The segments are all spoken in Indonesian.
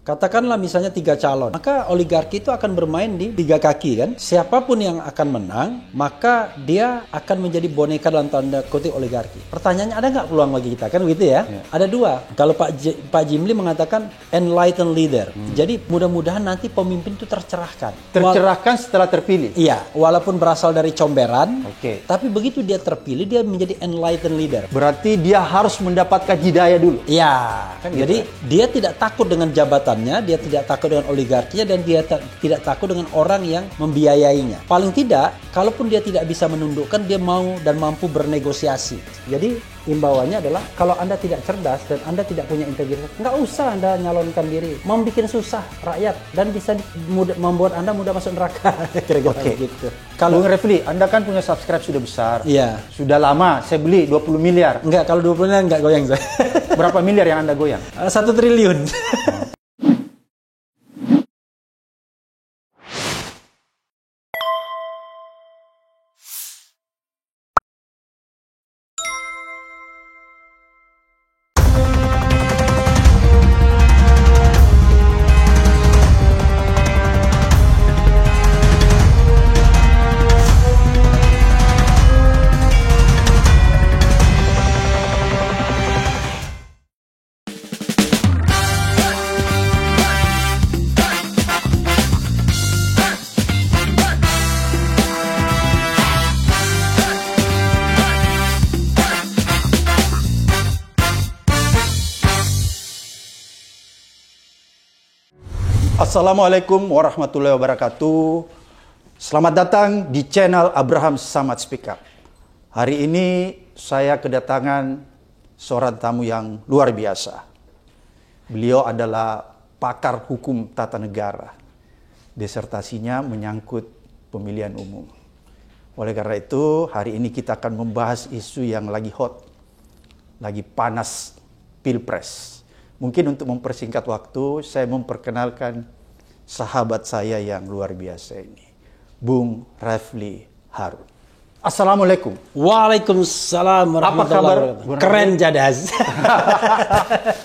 Katakanlah misalnya 3 calon, maka oligarki itu akan bermain di 3 kaki kan. Siapapun yang akan menang, maka dia akan menjadi boneka dalam tanda kutip oligarki. Pertanyaannya, ada nggak peluang bagi kita? Kan begitu ya? Ada 2. Kalau Pak Jimli mengatakan enlightened leader. Jadi mudah-mudahan nanti pemimpin itu tercerahkan. Tercerahkan setelah terpilih? Iya, walaupun berasal dari comberan, Oke. tapi begitu dia terpilih, dia menjadi enlightened leader. Berarti dia harus mendapatkan hidayah dulu? Iya, Kan jadi gitu. dia tidak takut dengan jabatan, dia tidak takut dengan oligarkinya, dan dia tidak takut dengan orang yang membiayainya. Paling tidak, kalaupun dia tidak bisa menundukkan, dia mau dan mampu bernegosiasi. Jadi imbauannya adalah, kalau Anda tidak cerdas dan Anda tidak punya integritas, nggak usah Anda nyalonkan diri, membuat susah rakyat dan bisa membuat Anda mudah masuk neraka. Kira-kira gitu. Kalau Bung Refli, Anda kan punya subscribe sudah besar. Iya. Sudah lama, saya beli 20 miliar. Enggak, kalau 20 miliar enggak goyang saya. Berapa miliar yang Anda goyang? 1 triliun. Assalamualaikum warahmatullahi wabarakatuh. Selamat datang di channel Abraham Samad Speak Up. Hari ini saya kedatangan seorang tamu yang luar biasa. Beliau adalah pakar hukum tata negara. Disertasinya menyangkut pemilihan umum. Oleh karena itu, hari ini kita akan membahas isu yang lagi hot, lagi panas, Pilpres. Mungkin untuk mempersingkat waktu, saya memperkenalkan sahabat saya yang luar biasa ini, Bung Refli Harun. Assalamualaikum. Waalaikumsalam warahmatullahi wabarakatuh. Keren Jadas.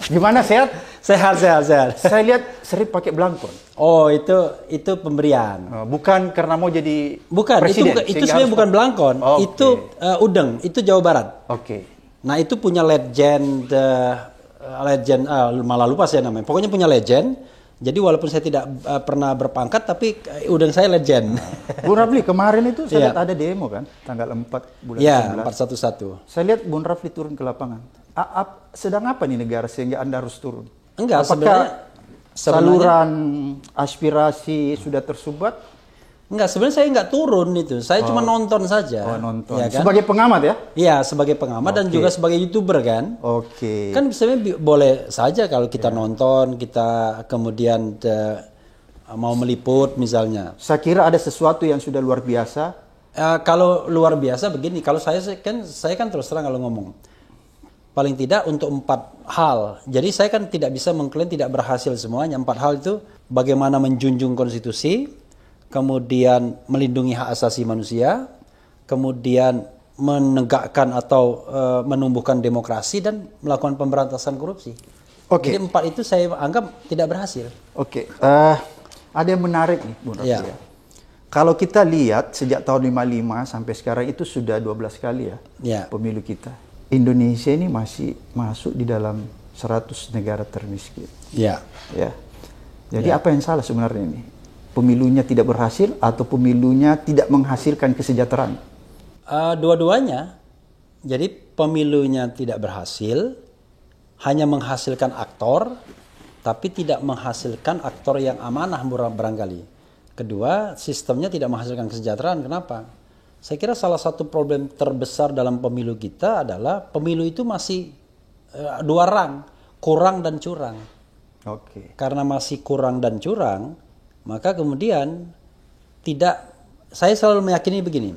Gimana, sehat? Sehat. Saya lihat sering pakai belangkon. Oh, itu pemberian. Bukan karena mau jadi Bukan, presiden. itu sebenarnya bukan belangkon. Oh, itu udeng, itu Jawa Barat. Oke. Nah, itu punya legend, malah lupa saya namanya. Pokoknya punya legend. Jadi walaupun saya tidak pernah berpangkat, tapi udang saya legend. Bung Refli, kemarin itu saya lihat ada demo kan, tanggal 4 bulan 11. 411. Saya lihat Bung Refli turun ke lapangan. Sedang apa nih negara sehingga Anda harus turun? Enggak, Apakah saluran aspirasi sudah tersubat? Enggak, sebenarnya saya enggak turun itu. Saya cuma nonton saja. Oh, nonton. Ya kan? Sebagai pengamat ya? Iya, sebagai pengamat dan juga sebagai YouTuber kan. Oke. Kan sebenarnya boleh saja kalau kita nonton, kita kemudian mau meliput misalnya. Saya kira ada sesuatu yang sudah luar biasa. Kalau luar biasa begini, kalau saya kan terus terang kalau ngomong. Paling tidak untuk 4 hal. Jadi saya kan tidak bisa mengklaim tidak berhasil semuanya. 4 hal itu bagaimana menjunjung konstitusi, kemudian melindungi hak asasi manusia, kemudian menegakkan atau menumbuhkan demokrasi, dan melakukan pemberantasan korupsi. Oke. Jadi 4 itu saya anggap tidak berhasil. Oke. Ada yang menarik nih, Bung Refli. Ya. Ya. Kalau kita lihat sejak tahun 55 sampai sekarang itu sudah 12 kali ya pemilu kita. Indonesia ini masih masuk di dalam 100 negara termiskin. Ya. Ya. Jadi apa yang salah sebenarnya ini? Pemilunya tidak berhasil atau pemilunya tidak menghasilkan kesejahteraan? Dua-duanya. Jadi pemilunya tidak berhasil, hanya menghasilkan aktor, tapi tidak menghasilkan aktor yang amanah barangkali. Kedua, sistemnya tidak menghasilkan kesejahteraan. Kenapa? Saya kira salah satu problem terbesar dalam pemilu kita adalah pemilu itu masih 2 rang, kurang dan curang. Oke. Karena masih kurang dan curang, maka kemudian saya selalu meyakini begini,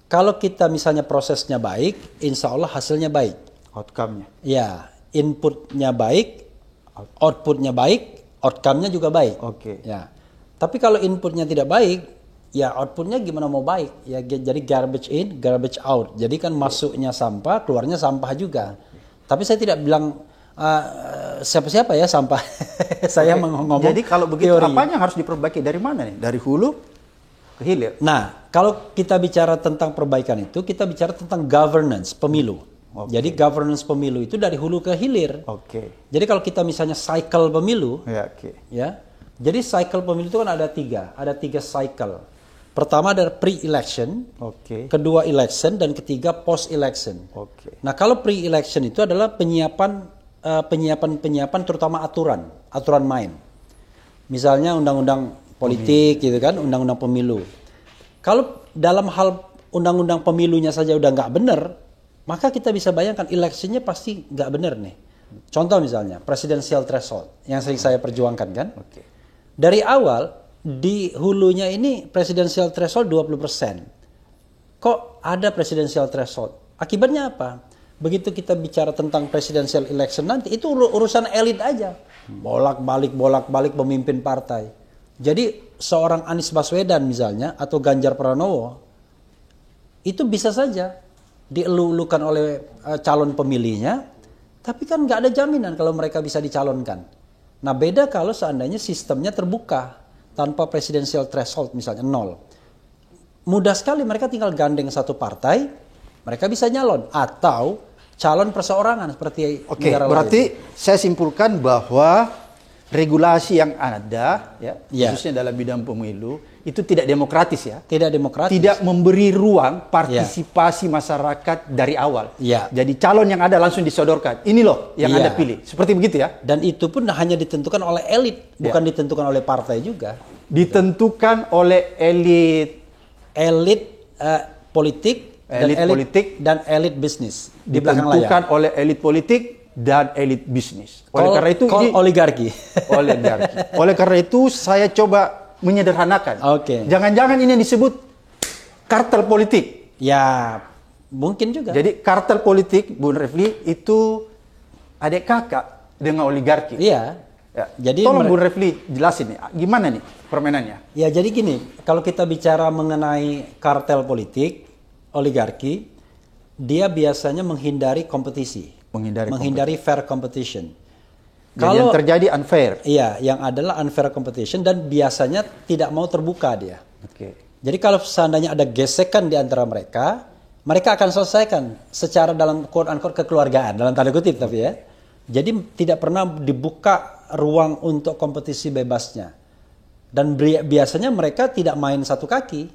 kalau kita misalnya prosesnya baik, insya Allah hasilnya baik. Outcome-nya. Ya, inputnya baik, outputnya baik, outcome-nya juga baik. Oke. Ya, tapi kalau inputnya tidak baik, ya outputnya gimana mau baik? Ya jadi garbage in, garbage out. Jadi kan masuknya sampah, keluarnya sampah juga. Tapi saya tidak bilang siapa-siapa ya sampah. Saya ngomong. Jadi kalau begitu teori. apanya yang harus diperbaiki dari mana nih? Dari hulu ke hilir. Nah, kalau kita bicara tentang perbaikan itu, kita bicara tentang governance pemilu. Jadi governance pemilu itu dari hulu ke hilir. Jadi kalau kita misalnya cycle pemilu, ya. Jadi cycle pemilu itu kan ada tiga cycle. Pertama ada pre-election, kedua election, dan ketiga post-election. Nah, kalau pre-election itu adalah penyiapan terutama aturan main. Misalnya undang-undang politik gitu kan, undang-undang pemilu. Kalau dalam hal undang-undang pemilunya saja udah nggak benar, maka kita bisa bayangkan electionnya pasti nggak benar nih. Contoh misalnya presidensial threshold yang sering saya perjuangkan kan. Dari awal di hulunya ini presidensial threshold 20%. Kok ada presidensial threshold? Akibatnya apa? Begitu kita bicara tentang presidential election nanti, itu urusan elit aja. Bolak-balik pemimpin partai. Jadi seorang Anies Baswedan misalnya, atau Ganjar Pranowo, itu bisa saja dielu-elukan oleh calon pemilihnya, tapi kan nggak ada jaminan kalau mereka bisa dicalonkan. Nah beda kalau seandainya sistemnya terbuka, tanpa presidensial threshold misalnya 0. Mudah sekali mereka tinggal gandeng satu partai, mereka bisa nyalon atau calon perseorangan seperti negara lain. Berarti saya simpulkan bahwa regulasi yang ada khususnya dalam bidang pemilu itu tidak demokratis ya. Tidak demokratis. Tidak memberi ruang partisipasi masyarakat dari awal. Jadi calon yang ada langsung disodorkan. Ini loh yang Anda pilih. Seperti begitu ya. Dan itu pun hanya ditentukan oleh elit, bukan ditentukan oleh partai juga. Ditentukan oleh elit politik, dan elit bisnis di belakang layar. Ditentukan oleh elit politik dan elit bisnis. Karena itu oligarki. Oleh karena itu saya coba menyederhanakan. Jangan-jangan ini disebut kartel politik. Ya, mungkin juga. Jadi kartel politik, Bung Refli, itu adik kakak dengan oligarki. Iya. Jadi tolong Bung Refli jelasin nih, gimana nih permainannya? Ya, jadi gini, kalau kita bicara mengenai kartel politik, oligarki, dia biasanya menghindari kompetisi. Menghindari fair competition. Kalau yang terjadi unfair. Iya, yang adalah unfair competition dan biasanya tidak mau terbuka dia. Jadi kalau seandainya ada gesekan di antara mereka akan selesaikan secara dalam quote-unquote kekeluargaan, dalam tanda kutip tapi ya. Jadi tidak pernah dibuka ruang untuk kompetisi bebasnya. Dan biasanya mereka tidak main satu kaki,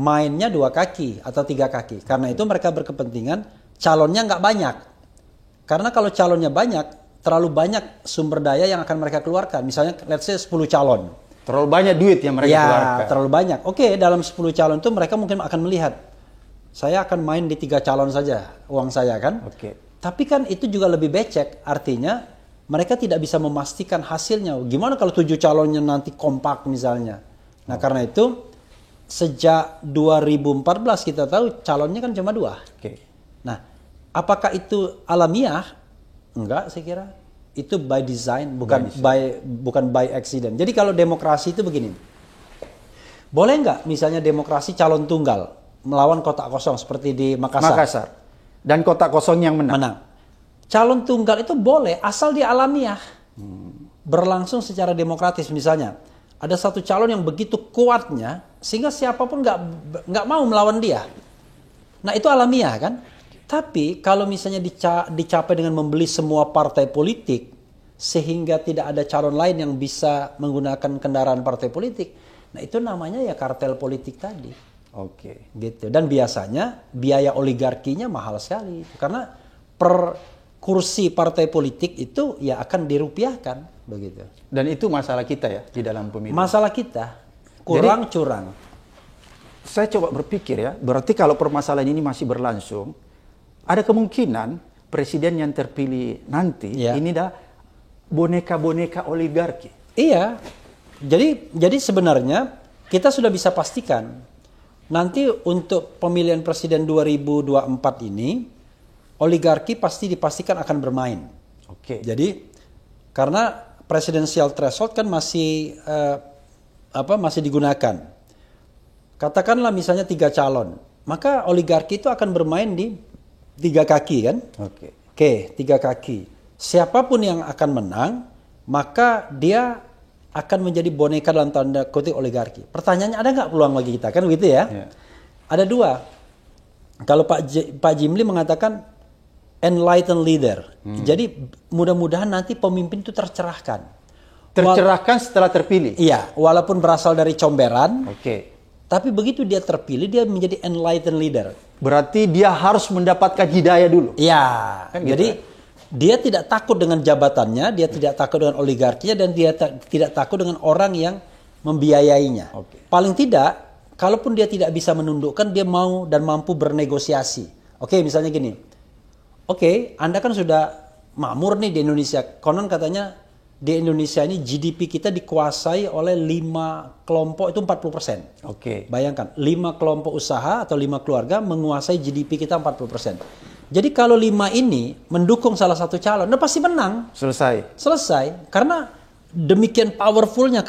mainnya 2 kaki atau 3 kaki. Karena itu mereka berkepentingan calonnya nggak banyak. Karena kalau calonnya banyak, terlalu banyak sumber daya yang akan mereka keluarkan. Misalnya, let's say 10 calon. Terlalu banyak duit yang mereka keluarkan. Terlalu banyak. Dalam 10 calon itu mereka mungkin akan melihat, saya akan main di 3 calon saja, uang saya kan. Tapi kan itu juga lebih becek, artinya mereka tidak bisa memastikan hasilnya. Gimana kalau 7 calonnya nanti kompak misalnya. Nah karena itu, sejak 2014 kita tahu calonnya kan cuma 2. Nah, apakah itu alamiah? Enggak, saya kira. Itu by design, bukan by accident. Jadi kalau demokrasi itu begini. Boleh nggak misalnya demokrasi calon tunggal melawan kotak kosong seperti di Makassar. Dan kotak kosong yang menang. Calon tunggal itu boleh asal dia alamiah. Berlangsung secara demokratis misalnya. Ada satu calon yang begitu kuatnya sehingga siapapun nggak mau melawan dia. Nah itu alamiah kan. Tapi kalau misalnya dicapai dengan membeli semua partai politik sehingga tidak ada calon lain yang bisa menggunakan kendaraan partai politik, nah itu namanya ya kartel politik tadi. Gitu. Dan biasanya biaya oligarkinya mahal sekali karena per kursi partai politik itu ya akan dirupiahkan begitu. Dan itu masalah kita ya di dalam pemilu. Masalah kita curang. Saya coba berpikir ya, berarti kalau permasalahan ini masih berlangsung, ada kemungkinan presiden yang terpilih nanti ini dah boneka-boneka oligarki. Iya. Jadi sebenarnya kita sudah bisa pastikan nanti untuk pemilihan presiden 2024 ini oligarki pasti dipastikan akan bermain. Jadi karena presidensial threshold kan masih digunakan. Katakanlah misalnya 3 calon, maka oligarki itu akan bermain di 3 kaki kan? 3 kaki. siapapun yang akan menang, maka dia akan menjadi boneka dalam tanda kutip oligarki. Pertanyaannya, ada nggak peluang bagi kita? Kan begitu ya? Ada dua. Kalau Pak Jimli mengatakan enlightened leader. Jadi mudah-mudahan nanti pemimpin itu tercerahkan. Tercerahkan setelah terpilih? Iya, walaupun berasal dari comberan. Oke. Tapi begitu dia terpilih, dia menjadi enlightened leader. Berarti dia harus mendapatkan hidayah dulu? Iya. Kan gitu, jadi dia tidak takut dengan jabatannya, dia tidak takut dengan oligarkinya, dan dia tidak takut dengan orang yang membiayainya. Paling tidak, kalaupun dia tidak bisa menundukkan, dia mau dan mampu bernegosiasi. Oke, misalnya gini. Oke, Anda kan sudah makmur nih di Indonesia. Konon katanya di Indonesia ini GDP kita dikuasai oleh 5 kelompok, itu 40%. Oke. Bayangkan, 5 kelompok usaha atau 5 keluarga menguasai GDP kita 40%. Jadi kalau 5 ini mendukung salah satu calon, pasti menang. Selesai. Karena demikian powerfulnya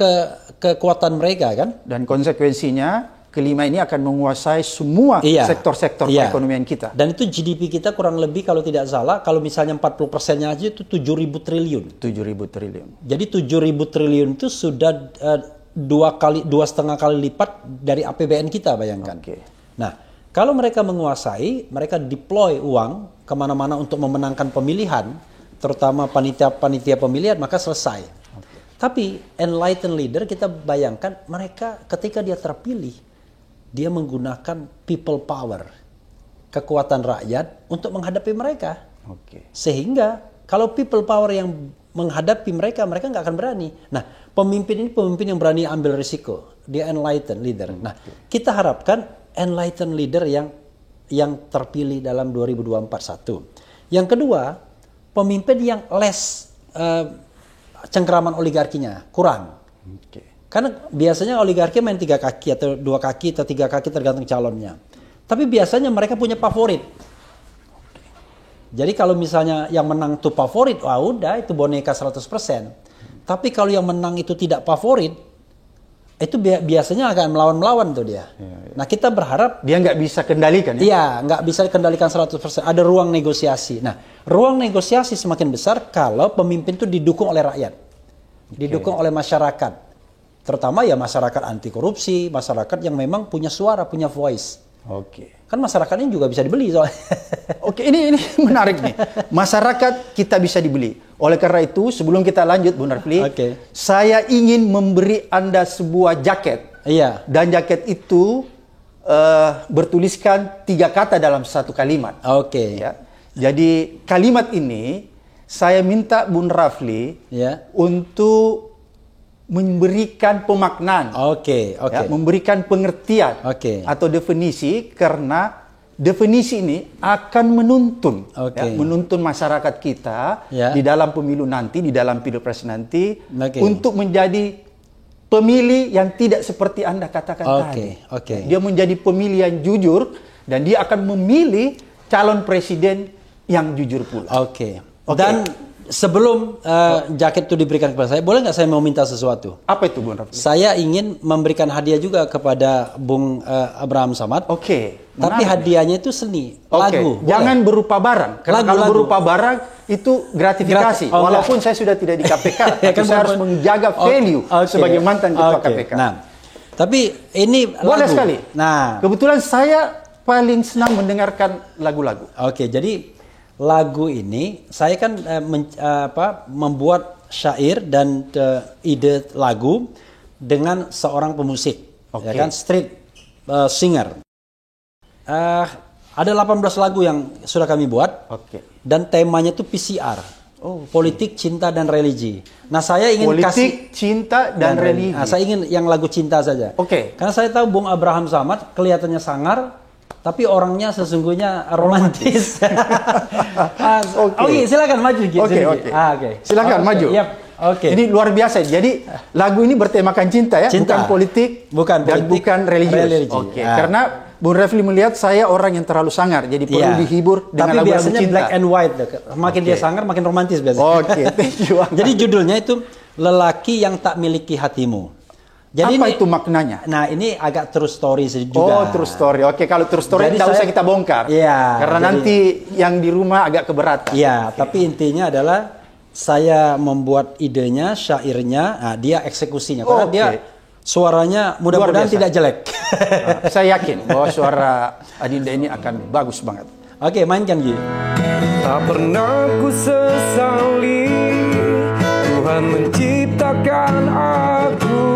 kekuatan mereka kan. Dan konsekuensinya, kelima ini akan menguasai semua sektor-sektor perekonomian kita. Dan itu GDP kita kurang lebih kalau tidak salah, kalau misalnya 40%-nya aja itu 7.000 triliun. 7.000 triliun. Jadi 7.000 triliun itu sudah 2,5 kali lipat dari APBN kita, bayangkan. Nah, kalau mereka menguasai, mereka deploy uang kemana-mana untuk memenangkan pemilihan, terutama panitia pemilihan, maka selesai. Tapi enlightened leader, kita bayangkan mereka ketika dia terpilih, dia menggunakan people power, kekuatan rakyat untuk menghadapi mereka. Sehingga kalau people power yang menghadapi mereka, mereka nggak akan berani. Nah, pemimpin ini pemimpin yang berani ambil risiko. Dia enlightened leader. Nah, kita harapkan enlightened leader yang terpilih dalam 2024 satu. Yang kedua, pemimpin yang less cengkeraman oligarkinya, kurang. Karena biasanya oligarki main 3 kaki atau 2 kaki atau 3 kaki tergantung calonnya. Tapi biasanya mereka punya favorit. Jadi kalau misalnya yang menang itu favorit, wah udah itu boneka 100%. Tapi kalau yang menang itu tidak favorit, itu biasanya akan melawan-melawan tuh dia. Nah, kita berharap dia nggak bisa kendalikan. Iya, nggak bisa kendalikan 100%. Ada ruang negosiasi. Nah, ruang negosiasi semakin besar kalau pemimpin itu didukung oleh rakyat, didukung oleh masyarakat, terutama ya masyarakat anti korupsi, masyarakat yang memang punya suara, punya voice. Kan masyarakat ini juga bisa dibeli soalnya. Ini menarik nih. Masyarakat kita bisa dibeli. Oleh karena itu, sebelum kita lanjut, Bung Rafli, saya ingin memberi Anda sebuah jaket. Dan jaket itu bertuliskan 3 kata dalam satu kalimat. Ya. Jadi kalimat ini saya minta Bung Rafli untuk memberikan pemaknaan, ya, memberikan pengertian atau definisi, karena definisi ini akan menuntun, menuntun masyarakat kita di dalam pemilu nanti, di dalam pilpres nanti, untuk menjadi pemilih yang tidak seperti Anda katakan tadi. Dia menjadi pemilih yang jujur, dan dia akan memilih calon presiden yang jujur pula. Dan sebelum jaket itu diberikan kepada saya, boleh nggak saya mau minta sesuatu? Apa itu, Bung Rafli? Saya ingin memberikan hadiah juga kepada Bung Abraham Samad. Tapi hadiahnya itu seni, lagu. Jangan berupa barang. Karena kalau berupa barang itu gratifikasi. Walaupun saya sudah tidak di KPK, tapi saya harus menjaga value sebagai mantan ketua KPK. Nah, tapi ini boleh lagu. Sekali. Nah, kebetulan saya paling senang mendengarkan lagu-lagu. Jadi lagu ini saya kan membuat syair dan ide lagu dengan seorang pemusik, ya kan, street singer. Ada 18 lagu yang sudah kami buat, dan temanya itu PCR, politik, cinta, dan religi. Nah, saya ingin politik, cinta, dan religi. Nah, saya ingin yang lagu cinta saja. Karena saya tahu Bung Abraham Samad kelihatannya sangar, tapi orangnya sesungguhnya romantis. Silakan maju. Silakan maju. Ini luar biasa. Jadi lagu ini bertemakan cinta, ya, bukan politik, dan bukan religius. Karena Bung Rafli melihat saya orang yang terlalu sangar, jadi perlu dihibur dengan lagu-lagu cinta. Tapi biasanya black and white. Makin dia sangar, makin romantis biasanya. Thank you. Jadi judulnya itu Lelaki Yang Tak Miliki Hatimu. Jadi apa itu maknanya? Nah, ini agak true story juga. True story. Kalau true story tidak usah kita bongkar. Karena nanti yang di rumah agak keberatan. Tapi intinya adalah saya membuat idenya, syairnya, nah dia eksekusinya. Karena dia suaranya mudah-mudahan tidak jelek. Nah, saya yakin bahwa suara Adinda ini akan bagus banget. Oke, mainkan Gi. Tak pernah ku sesali Tuhan menciptakan aku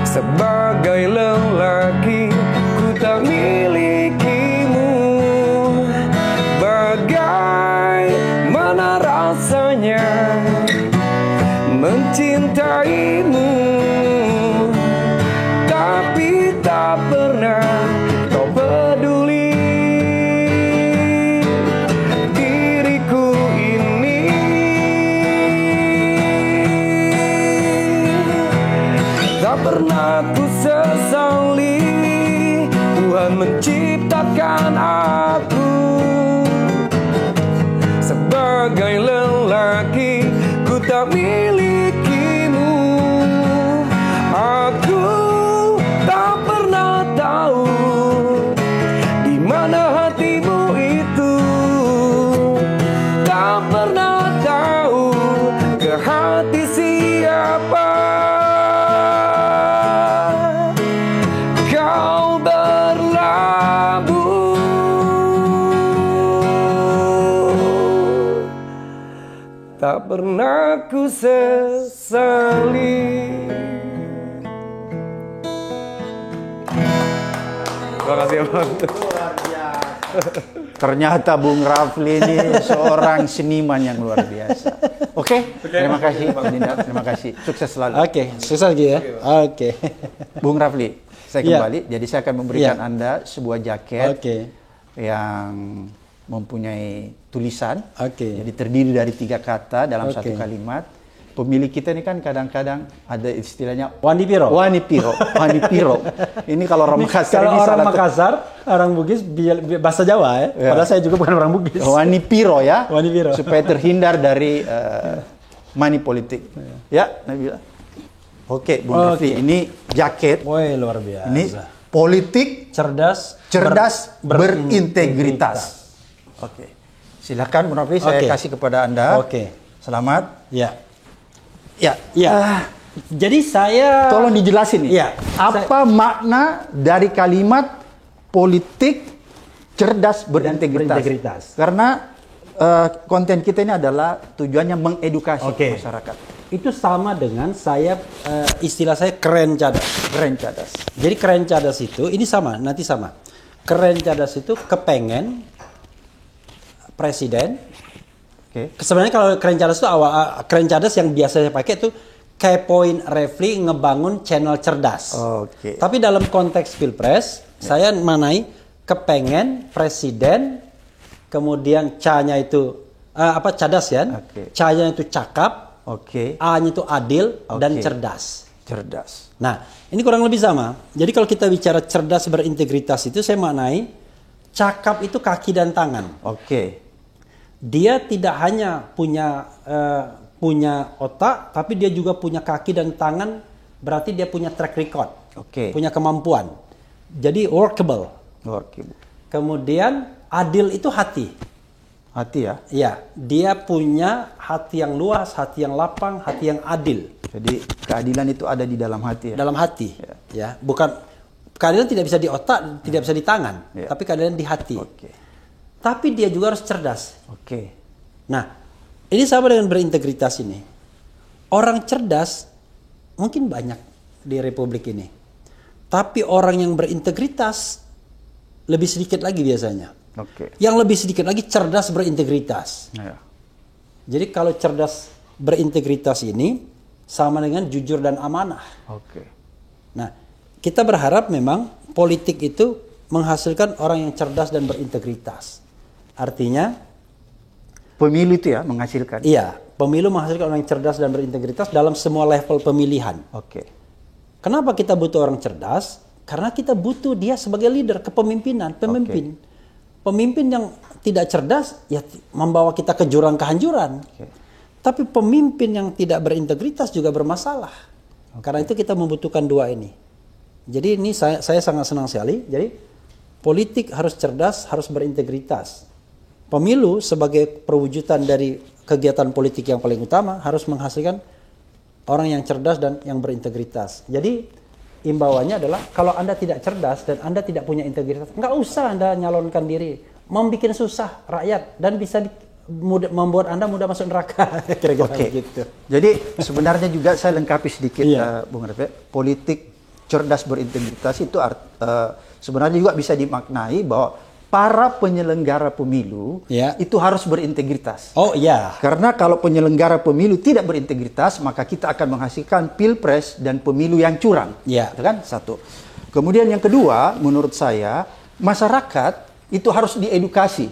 sebagai lelaki, ku tak milikimu. Bagaimana rasanya mencintaimu, tapi tak pernah kau peduli. Diriku ini tak pernah ku sesali Tuhan menciptakan aku sebagai lelaki, ku tak milikimu. Aku tak pernah tahu di mana hatimu itu, tak pernah tahu ke hati siapa kau berlabuh. Tak pernah ku sesali. Terima kasih Bang. Ternyata Bung Rafli ini seorang seniman yang luar biasa. Oke, terima kasih Bang Adinda, terima kasih. Sukses selalu. Oke, sukses Gi ya. Oke. Bung Rafli, saya kembali. Jadi saya akan memberikan Anda sebuah jaket yang mempunyai tulisan. Jadi terdiri dari 3 kata dalam satu kalimat. Pemilik kita ini kan kadang-kadang ada istilahnya Wani Piro. Wani Piro. Wani Piro. Ini kalau orang Makassar Kalau ini orang salah Makassar, orang Bugis bahasa Jawa ya. Padahal saya juga bukan orang Bugis. Wani Piro ya. Wani Piro. Supaya terhindar dari money politik. Ya, Nabila. Oke, Bung Rafli, ini jaket. Woi, luar biasa. Ini politik cerdas berintegritas. Oke. Silakan Bung Rafli, saya kasih kepada Anda. Selamat. Ya. Jadi saya tolong dijelasin nih. Apa makna dari kalimat politik cerdas berintegritas? Karena konten kita ini adalah tujuannya mengedukasi masyarakat. Itu sama dengan saya istilah saya keren cadas. Keren cadas. Jadi keren cadas itu ini sama, nanti sama. Keren cadas itu kepengen presiden. Sebenarnya kalau keren cadas itu keren cadas yang biasa saya pakai itu kepoin Rafli ngebangun channel cerdas. Tapi dalam konteks pilpres saya manai kepengen presiden, kemudian C-nya itu cadas ya. C-nya itu cakap, A-nya itu adil dan cerdas. Nah, ini kurang lebih sama. Jadi kalau kita bicara cerdas berintegritas itu saya maknai cakap itu kaki dan tangan. Dia tidak hanya punya otak, tapi dia juga punya kaki dan tangan. Berarti dia punya track record, punya kemampuan. Jadi workable. Kemudian adil itu hati. Hati ya? Iya, dia punya hati yang luas, hati yang lapang, hati yang adil. Jadi keadilan itu ada di dalam hati. Dalam hati, ya. Bukan keadilan tidak bisa di otak, tidak bisa di tangan, tapi keadilan di hati. Tapi dia juga harus cerdas. Nah, ini sama dengan berintegritas ini. Orang cerdas mungkin banyak di Republik ini. Tapi orang yang berintegritas lebih sedikit lagi biasanya. Yang lebih sedikit lagi cerdas berintegritas. Jadi kalau cerdas berintegritas ini sama dengan jujur dan amanah. Nah, kita berharap memang politik itu menghasilkan orang yang cerdas dan berintegritas. Artinya pemilu itu ya menghasilkan. Iya, pemilu menghasilkan orang yang cerdas dan berintegritas dalam semua level pemilihan. Kenapa kita butuh orang cerdas? Karena kita butuh dia sebagai leader, kepemimpinan, pemimpin. Pemimpin yang tidak cerdas ya membawa kita ke jurang kehancuran. Tapi pemimpin yang tidak berintegritas juga bermasalah. Karena itu kita membutuhkan dua ini. Jadi ini saya sangat senang sekali. Jadi politik harus cerdas, harus berintegritas. pemilu sebagai perwujudan dari kegiatan politik yang paling utama harus menghasilkan orang yang cerdas dan yang berintegritas. Jadi imbauannya adalah kalau Anda tidak cerdas dan Anda tidak punya integritas, nggak usah Anda nyalonkan diri, membuat susah rakyat dan bisa membuat Anda mudah masuk neraka. Kira-kira gitu. Jadi sebenarnya juga saya lengkapi sedikit, Bung Refe, politik cerdas berintegritas itu sebenarnya juga bisa dimaknai bahwa para penyelenggara pemilu itu harus berintegritas. Oh iya. Karena kalau penyelenggara pemilu tidak berintegritas, maka kita akan menghasilkan pilpres dan pemilu yang curang. Itu kan satu. Kemudian yang kedua, menurut saya, masyarakat itu harus diedukasi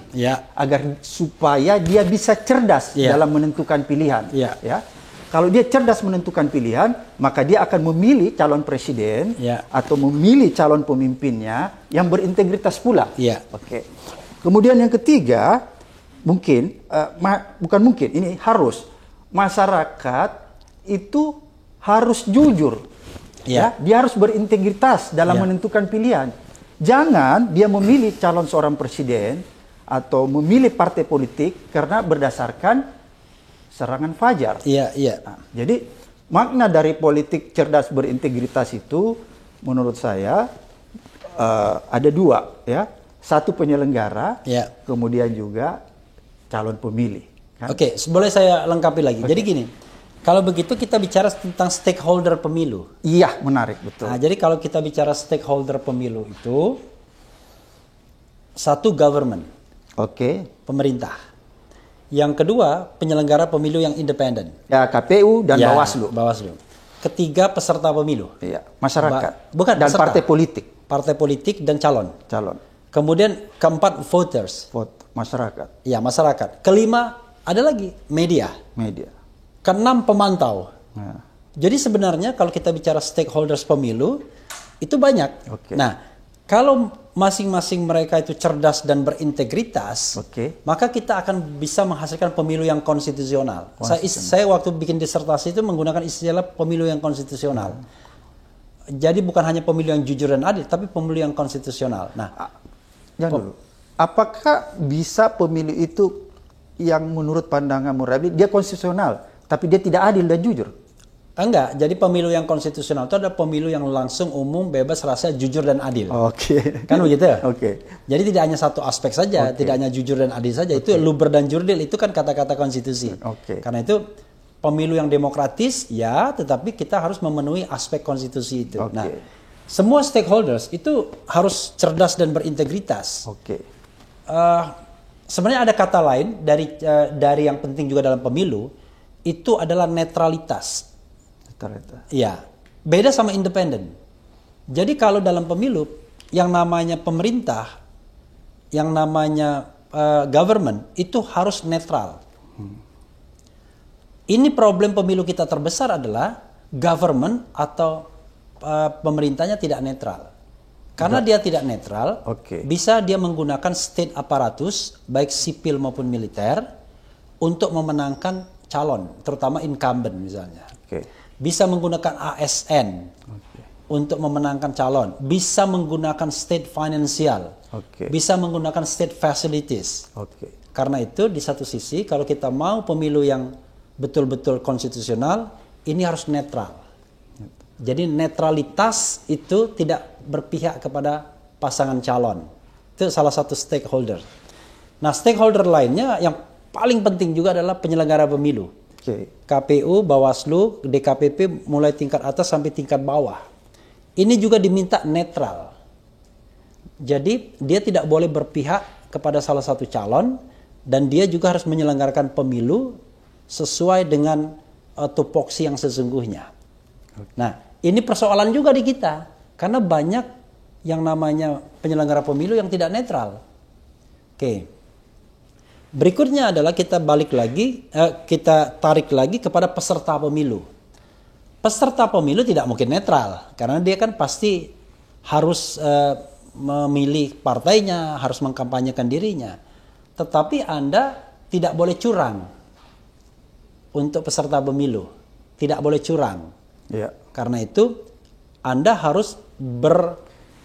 agar supaya dia bisa cerdas dalam menentukan pilihan. Kalau dia cerdas menentukan pilihan, maka dia akan memilih calon presiden atau memilih calon pemimpinnya yang berintegritas pula. Kemudian yang ketiga, mungkin bukan mungkin, ini harus masyarakat itu harus jujur. Dia harus berintegritas dalam menentukan pilihan. Jangan dia memilih calon seorang presiden atau memilih partai politik karena berdasarkan serangan fajar. Nah, jadi makna dari politik cerdas berintegritas itu menurut saya ada dua, satu penyelenggara, kemudian juga calon pemilih. Kan? Boleh saya lengkapi lagi. Jadi gini, kalau begitu kita bicara tentang stakeholder pemilu. Iya, menarik, betul. Nah, jadi kalau kita bicara stakeholder pemilu itu satu government, pemerintah. Yang kedua, penyelenggara pemilu yang independen. KPU dan Bawaslu. Ketiga, peserta pemilu. Masyarakat. Bukan dan peserta. partai politik. Partai politik dan calon. Kemudian keempat, voters. Masyarakat. Masyarakat. Kelima, ada lagi media. Keenam, pemantau. Jadi sebenarnya kalau kita bicara stakeholders pemilu, itu banyak. Nah, kalau masing-masing mereka itu cerdas dan berintegritas, maka kita akan bisa menghasilkan pemilu yang konstitusional. Saya waktu bikin disertasi itu menggunakan istilah pemilu yang konstitusional. Jadi bukan hanya pemilu yang jujur dan adil, tapi pemilu yang konstitusional. Nah, apakah bisa pemilu itu yang menurut pandangan Murabi dia konstitusional, tapi dia tidak adil dan jujur? Enggak, jadi pemilu yang konstitusional itu adalah pemilu yang langsung, umum, bebas, rahasia, jujur dan adil. Kan begitu ya? Jadi tidak hanya satu aspek saja, tidak hanya jujur dan adil saja. Itu luber dan jurdil, itu kan kata-kata konstitusi. Karena itu pemilu yang demokratis, tetapi kita harus memenuhi aspek konstitusi itu. Nah, semua stakeholders itu harus cerdas dan berintegritas. Sebenarnya ada kata lain dari yang penting juga dalam pemilu, itu adalah netralitas. Beda sama independen. Jadi kalau dalam pemilu yang namanya pemerintah, yang namanya government itu harus netral. Ini problem pemilu kita terbesar adalah government atau pemerintahnya tidak netral. Karena dia tidak netral, bisa dia menggunakan state apparatus baik sipil maupun militer untuk memenangkan calon, terutama incumbent misalnya. Bisa menggunakan ASN untuk memenangkan calon, bisa menggunakan state financial, bisa menggunakan state facilities. Karena itu di satu sisi kalau kita mau pemilu yang betul-betul konstitusional, ini harus netral. Jadi netralitas itu tidak berpihak kepada pasangan calon. Itu salah satu stakeholder. Nah, stakeholder lainnya yang paling penting juga adalah penyelenggara pemilu. KPU, Bawaslu, DKPP mulai tingkat atas sampai tingkat bawah. Ini juga diminta netral. Jadi dia tidak boleh berpihak kepada salah satu calon dan dia juga harus menyelenggarakan pemilu sesuai dengan tupoksi yang sesungguhnya. Nah, ini persoalan juga di kita karena banyak yang namanya penyelenggara pemilu yang tidak netral. Berikutnya adalah kita tarik lagi kepada peserta pemilu. Peserta pemilu tidak mungkin netral karena dia kan pasti harus memilih partainya, harus mengkampanyekan dirinya. Tetapi Anda tidak boleh curang untuk peserta pemilu, tidak boleh curang. Karena itu Anda harus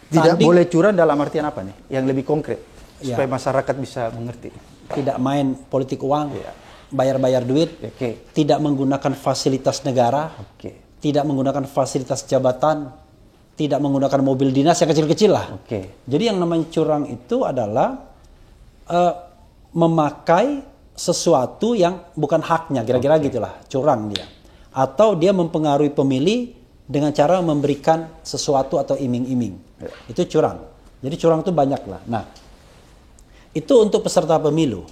tidak boleh curang dalam artian apa nih? Yang lebih konkret supaya masyarakat bisa mengerti. tidak main politik uang, Iya. bayar-bayar duit, Oke. tidak menggunakan fasilitas negara, Oke. tidak menggunakan fasilitas jabatan, tidak menggunakan mobil dinas yang kecil-kecil lah. Oke. Jadi yang namanya curang itu adalah memakai sesuatu yang bukan haknya, kira-kira gitulah, curang dia. Atau dia mempengaruhi pemilih dengan cara memberikan sesuatu atau iming-iming. Ya. Itu curang. Jadi curang itu banyak lah. Nah, itu untuk peserta pemilu.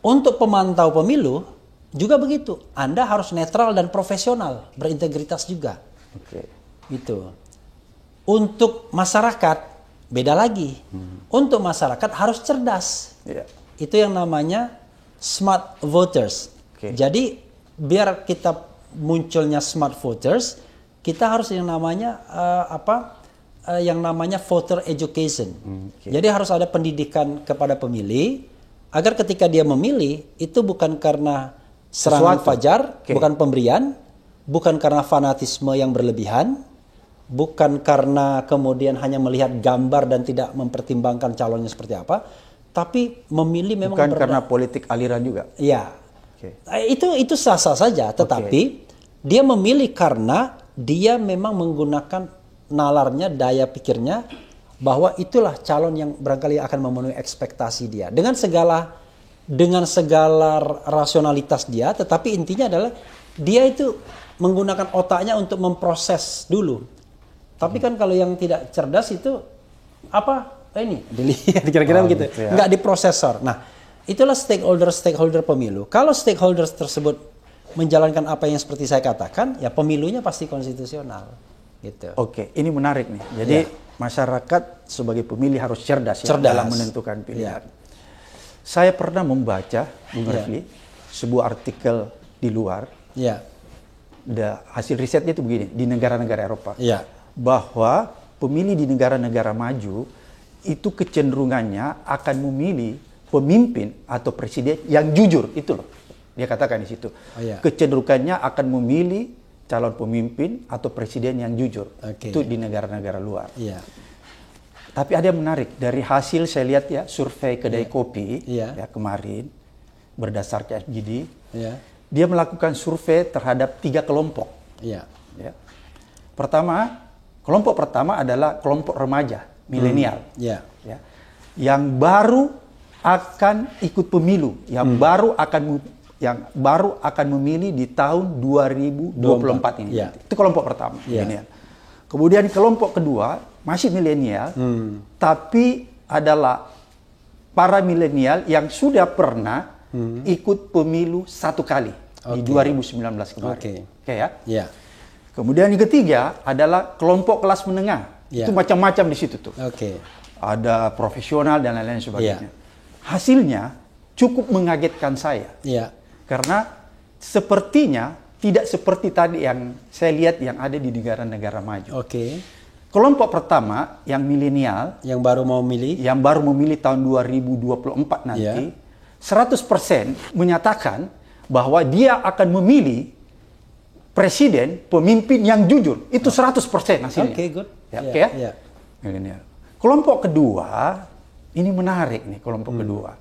Untuk pemantau pemilu juga begitu. Anda harus netral dan profesional, berintegritas juga. Oke. Itu. Untuk masyarakat beda lagi. Untuk masyarakat harus cerdas. Iya. Itu yang namanya smart voters. Oke. Jadi biar kita munculnya smart voters, kita harus yang namanya yang namanya voter education. Oke. Jadi harus ada pendidikan kepada pemilih agar ketika dia memilih itu bukan karena serangan Sesuatu. fajar, Oke. bukan pemberian, bukan karena fanatisme yang berlebihan, bukan karena kemudian hanya melihat gambar dan tidak mempertimbangkan calonnya seperti apa, tapi memilih memang Bukan karena politik aliran juga. ya. Oke. Itu sah-sah saja, tetapi dia memilih karena dia memang menggunakan nalarnya, daya pikirnya bahwa itulah calon yang barangkali akan memenuhi ekspektasi dia dengan segala rasionalitas dia, tetapi intinya adalah dia itu menggunakan otaknya untuk memproses dulu. Tapi kan kalau yang tidak cerdas itu ini dilihat kira-kira begitu, gitu ya. nggak diprosesor. Nah, itulah stakeholder pemilu. Kalau stakeholders tersebut menjalankan apa yang seperti saya katakan, ya pemilunya pasti konstitusional, gitu. Oke, ini menarik nih. Jadi masyarakat sebagai pemilih harus cerdas, ya, Cerdas. dalam menentukan pilihan. Ya. Saya pernah membaca, Bung Ya. Refli, sebuah artikel di luar. Ya, Hasil risetnya itu begini, di negara-negara Eropa. ya, Bahwa pemilih di negara-negara maju itu kecenderungannya akan memilih pemimpin atau presiden yang jujur, itu loh. Dia katakan di situ. Oh, iya. Kecenderungannya akan memilih calon pemimpin atau presiden yang jujur. Oke. Itu di negara-negara luar. ya, Tapi ada yang menarik, dari hasil saya lihat ya, survei kedai kopi Iya. ya kemarin berdasarkan FGD, ya, dia melakukan survei terhadap 3 kelompok. ya, Ya. Kelompok pertama adalah kelompok remaja, milenial. ya, Ya. Yang baru akan ikut pemilu, yang baru akan memilih di tahun 2024 ini. Ya. Itu kelompok pertama, Ya. milenial. Kemudian kelompok kedua masih milenial, tapi adalah para milenial yang sudah pernah ikut pemilu 1 kali di 2019 kemarin. Oke. Oke ya. ya, Kemudian yang ketiga adalah kelompok kelas menengah. Ya. Itu macam-macam di situ tuh. oke, Ada profesional dan lain-lain sebagainya. Hasilnya cukup mengagetkan saya. ya, Karena sepertinya tidak seperti tadi yang saya lihat yang ada di negara-negara maju. oke. Kelompok pertama yang milenial, Yang baru mau milih, yang baru memilih tahun 2024 nanti, Ya. 100% menyatakan bahwa dia akan memilih presiden, pemimpin yang jujur. Itu 100% hasilnya. Oke, good. Ya, Ya, oke ya? ya. Milenial. Kelompok kedua, ini menarik nih kelompok kedua.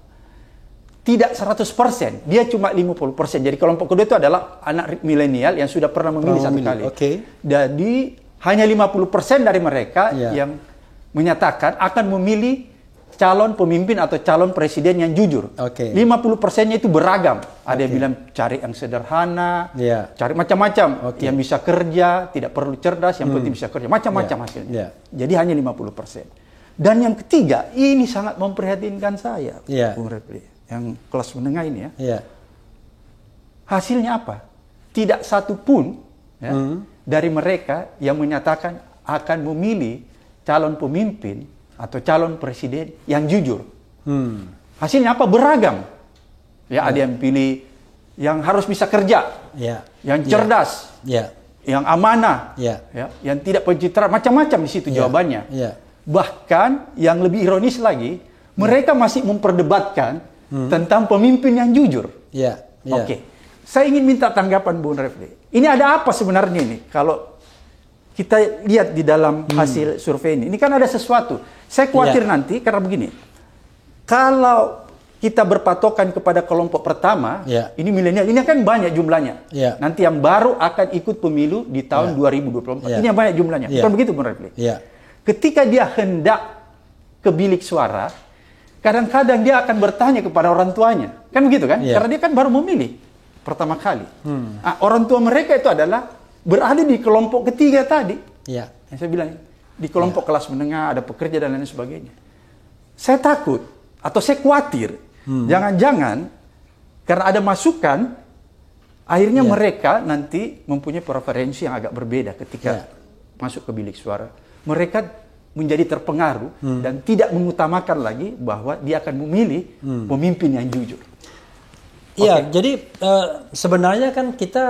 Tidak 100%, dia cuma 50%. Jadi kelompok kedua itu adalah anak milenial yang sudah pernah memilih Pernah satu memilih, kali. oke. Jadi hanya 50% dari mereka Ya. yang menyatakan akan memilih calon pemimpin atau calon presiden yang jujur. Oke. 50%-nya itu beragam. Ada yang bilang cari yang sederhana, Ya. cari macam-macam. Oke. Yang bisa kerja, tidak perlu cerdas, yang penting bisa kerja. Macam-macam Ya. hasilnya. Ya. Jadi hanya 50%. Dan yang ketiga, ini sangat memprihatinkan saya, Ya. Bung Refli. Yang kelas menengah ini ya. ya, Hasilnya apa? Tidak satu pun ya, dari mereka yang menyatakan akan memilih calon pemimpin atau calon presiden yang jujur. Hasilnya apa? Beragam. Ya, ada yang pilih yang harus bisa kerja, ya, yang cerdas, ya, yang amanah, Ya. ya, yang tidak pencitraan, macam-macam di situ jawabannya. ya. Bahkan yang lebih ironis lagi, mereka masih memperdebatkan tentang pemimpin yang jujur. ya, ya. Oke, saya ingin minta tanggapan Bung Refli. Ini ada apa sebenarnya ini? Kalau kita lihat di dalam hasil survei ini kan ada sesuatu. Saya khawatir Ya. nanti karena begini. Kalau kita berpatokan kepada kelompok pertama, Ya. ini milenial, ini kan banyak jumlahnya. Ya. Nanti yang baru akan ikut pemilu di tahun 2024. Ya. Ini yang banyak jumlahnya. Ya. Bukan begitu, Bung Refli? Ya. Ketika dia hendak ke bilik suara, kadang-kadang dia akan bertanya kepada orang tuanya. Kan begitu kan? Ya. Karena dia kan baru memilih pertama kali. Nah, orang tua mereka itu adalah berada di kelompok ketiga tadi. Ya. Yang saya bilang, di kelompok kelas menengah, ada pekerja dan lain sebagainya. Saya takut, atau saya khawatir, jangan-jangan karena ada masukan, akhirnya Ya. mereka nanti mempunyai preferensi yang agak berbeda ketika masuk ke bilik suara. Mereka menjadi terpengaruh dan tidak mengutamakan lagi bahwa dia akan memilih pemimpin yang jujur. Iya, jadi sebenarnya kan kita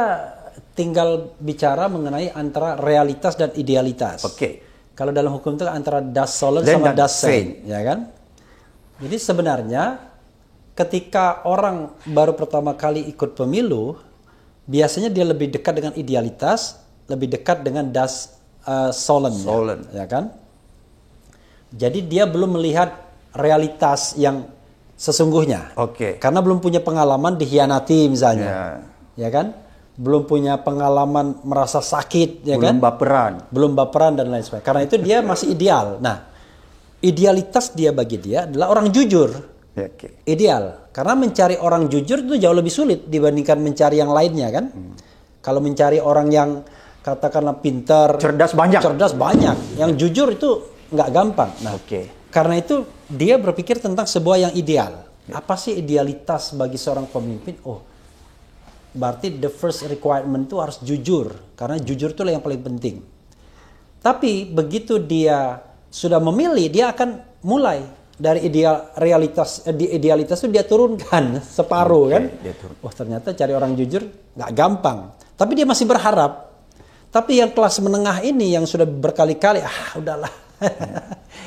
tinggal bicara mengenai antara realitas dan idealitas. Oke. Kalau dalam hukum itu antara das sollen Dan sama dan das sein, sein, ya kan? Jadi sebenarnya ketika orang baru pertama kali ikut pemilu, biasanya dia lebih dekat dengan idealitas, lebih dekat dengan das sollen, ya kan? Jadi dia belum melihat realitas yang sesungguhnya. Oke. Karena belum punya pengalaman dikhianati misalnya. Ya kan? Belum punya pengalaman merasa sakit, ya Belum kan? baperan. Belum baperan dan lain sebagainya. Karena itu dia masih ideal. Nah, idealitas dia bagi dia adalah orang jujur. Ya, oke. Ideal. Karena mencari orang jujur itu jauh lebih sulit dibandingkan mencari yang lainnya kan. Kalau mencari orang yang katakanlah pintar, Cerdas banyak. Yang jujur itu nggak gampang. Nah, Oke. karena itu dia berpikir tentang sebuah yang ideal. Apa sih idealitas bagi seorang pemimpin? Oh, berarti the first requirement itu harus jujur. Karena jujur itulah yang paling penting. Tapi begitu dia sudah memilih, dia akan mulai dari idealitas itu dia turunkan separuh kan. dia turun. Oh, ternyata cari orang jujur nggak gampang. Tapi dia masih berharap. Tapi yang kelas menengah ini yang sudah berkali-kali, udahlah.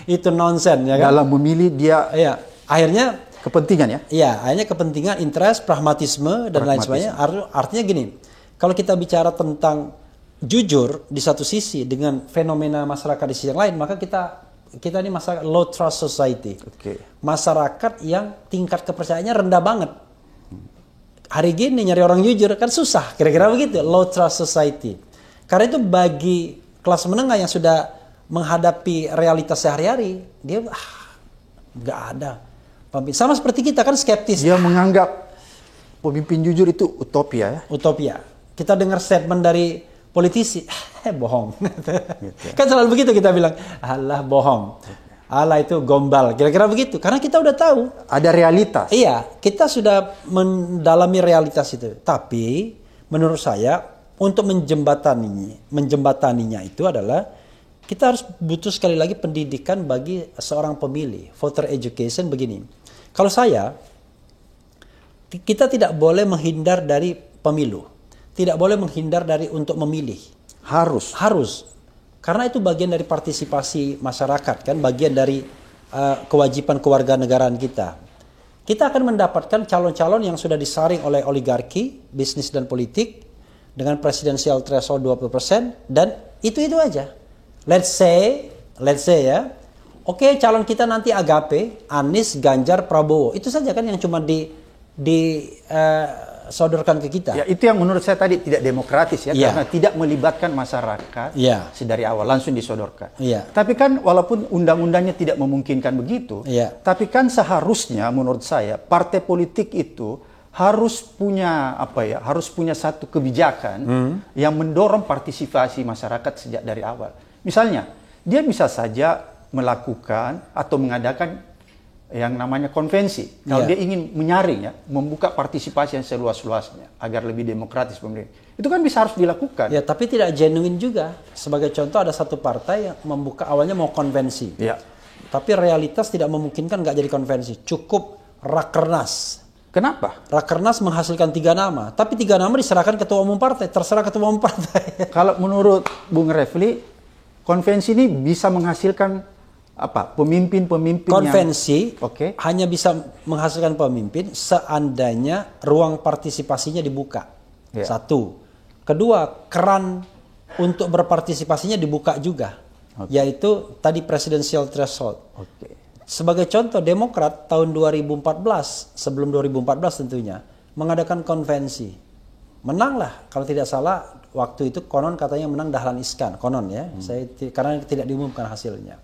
Itu nonsen ya kan. Dalam memilih dia Iya, akhirnya kepentingan ya. iya, akhirnya kepentingan, interest, pragmatisme dan lain sebagainya. Artinya gini, kalau kita bicara tentang jujur di satu sisi dengan fenomena masyarakat di sisi yang lain, maka kita ini masyarakat low trust society. Oke. Masyarakat yang tingkat kepercayaannya rendah banget. Hari gini nyari orang jujur kan susah, kira-kira begitu, low trust society. Karena itu bagi kelas menengah yang sudah menghadapi realitas sehari-hari, dia nggak ada. Sama seperti kita kan skeptis. Dia menganggap pemimpin jujur itu utopia ya. Utopia. Kita dengar statement dari politisi, bohong. Kan selalu begitu kita bilang, alah bohong. Alah itu gombal. Kira-kira begitu. Karena kita udah tahu. Ada realitas. Iya, kita sudah mendalami realitas itu. Tapi menurut saya untuk menjembataninya itu adalah kita harus butuh sekali lagi pendidikan bagi seorang pemilih. Voter education begini. Kalau kita tidak boleh menghindar dari pemilu. Tidak boleh menghindar dari untuk memilih. Harus. Karena itu bagian dari partisipasi masyarakat kan, bagian dari kewajiban kewarganegaraan kita. Kita akan mendapatkan calon-calon yang sudah disaring oleh oligarki, bisnis dan politik dengan presidensial threshold 20% dan itu aja. Let's say ya. Oke, calon kita nanti Agape, Anies, Ganjar, Prabowo. Itu saja kan yang cuma disodorkan ke kita. Ya, itu yang menurut saya tadi tidak demokratis ya, Iya. karena tidak melibatkan masyarakat sedari awal, langsung disodorkan. Iya. Tapi kan walaupun undang-undangnya tidak memungkinkan begitu, Iya. tapi kan seharusnya menurut saya partai politik itu harus punya harus punya satu kebijakan yang mendorong partisipasi masyarakat sejak dari awal. Misalnya, dia bisa saja melakukan atau mengadakan yang namanya konvensi. Kalau dia ingin menyaring ya, membuka partisipasi yang seluas-luasnya agar lebih demokratis pemerintah. Itu kan bisa harus dilakukan. Ya, tapi tidak genuine juga. Sebagai contoh ada satu partai yang membuka awalnya mau konvensi. Ya. Tapi realitas tidak memungkinkan nggak jadi konvensi. Cukup rakernas. Kenapa? Rakernas menghasilkan 3 nama. Tapi 3 nama diserahkan ketua umum partai. Terserah ketua umum partai. Kalau menurut Bung Refli, konvensi ini bisa menghasilkan pemimpin-pemimpin Konvensi yang hanya bisa menghasilkan pemimpin seandainya ruang partisipasinya dibuka. Ya. Satu. Kedua, keran untuk berpartisipasinya dibuka juga. Yaitu tadi presidential threshold. Sebagai contoh, Demokrat tahun 2014, sebelum 2014 tentunya, mengadakan konvensi. Menanglah, kalau tidak salah, waktu itu konon katanya menang Dahlan Iskan, konon ya. Karena tidak diumumkan hasilnya.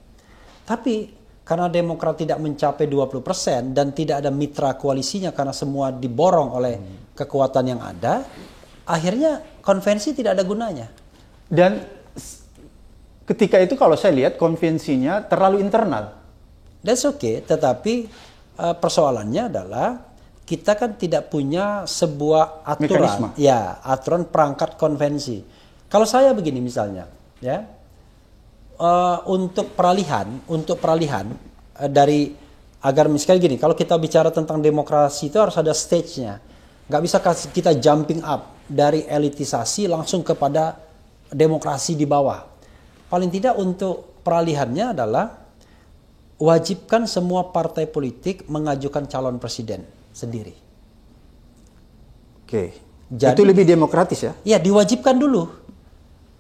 Tapi karena Demokrat tidak mencapai 20% dan tidak ada mitra koalisinya karena semua diborong oleh kekuatan yang ada, akhirnya konvensi tidak ada gunanya. Dan ketika itu kalau saya lihat konvensinya terlalu internal. That's okay, tetapi persoalannya adalah kita kan tidak punya sebuah aturan, mekanisme. Ya, aturan perangkat konvensi. Kalau saya begini misalnya, ya, untuk peralihan dari agar misalnya gini, kalau kita bicara tentang demokrasi itu harus ada stage-nya, nggak bisa kita jumping up dari elitisasi langsung kepada demokrasi di bawah. Paling tidak untuk peralihannya adalah wajibkan semua partai politik mengajukan calon presiden sendiri. Oke. Jadi, itu lebih demokratis ya? Ya, diwajibkan dulu.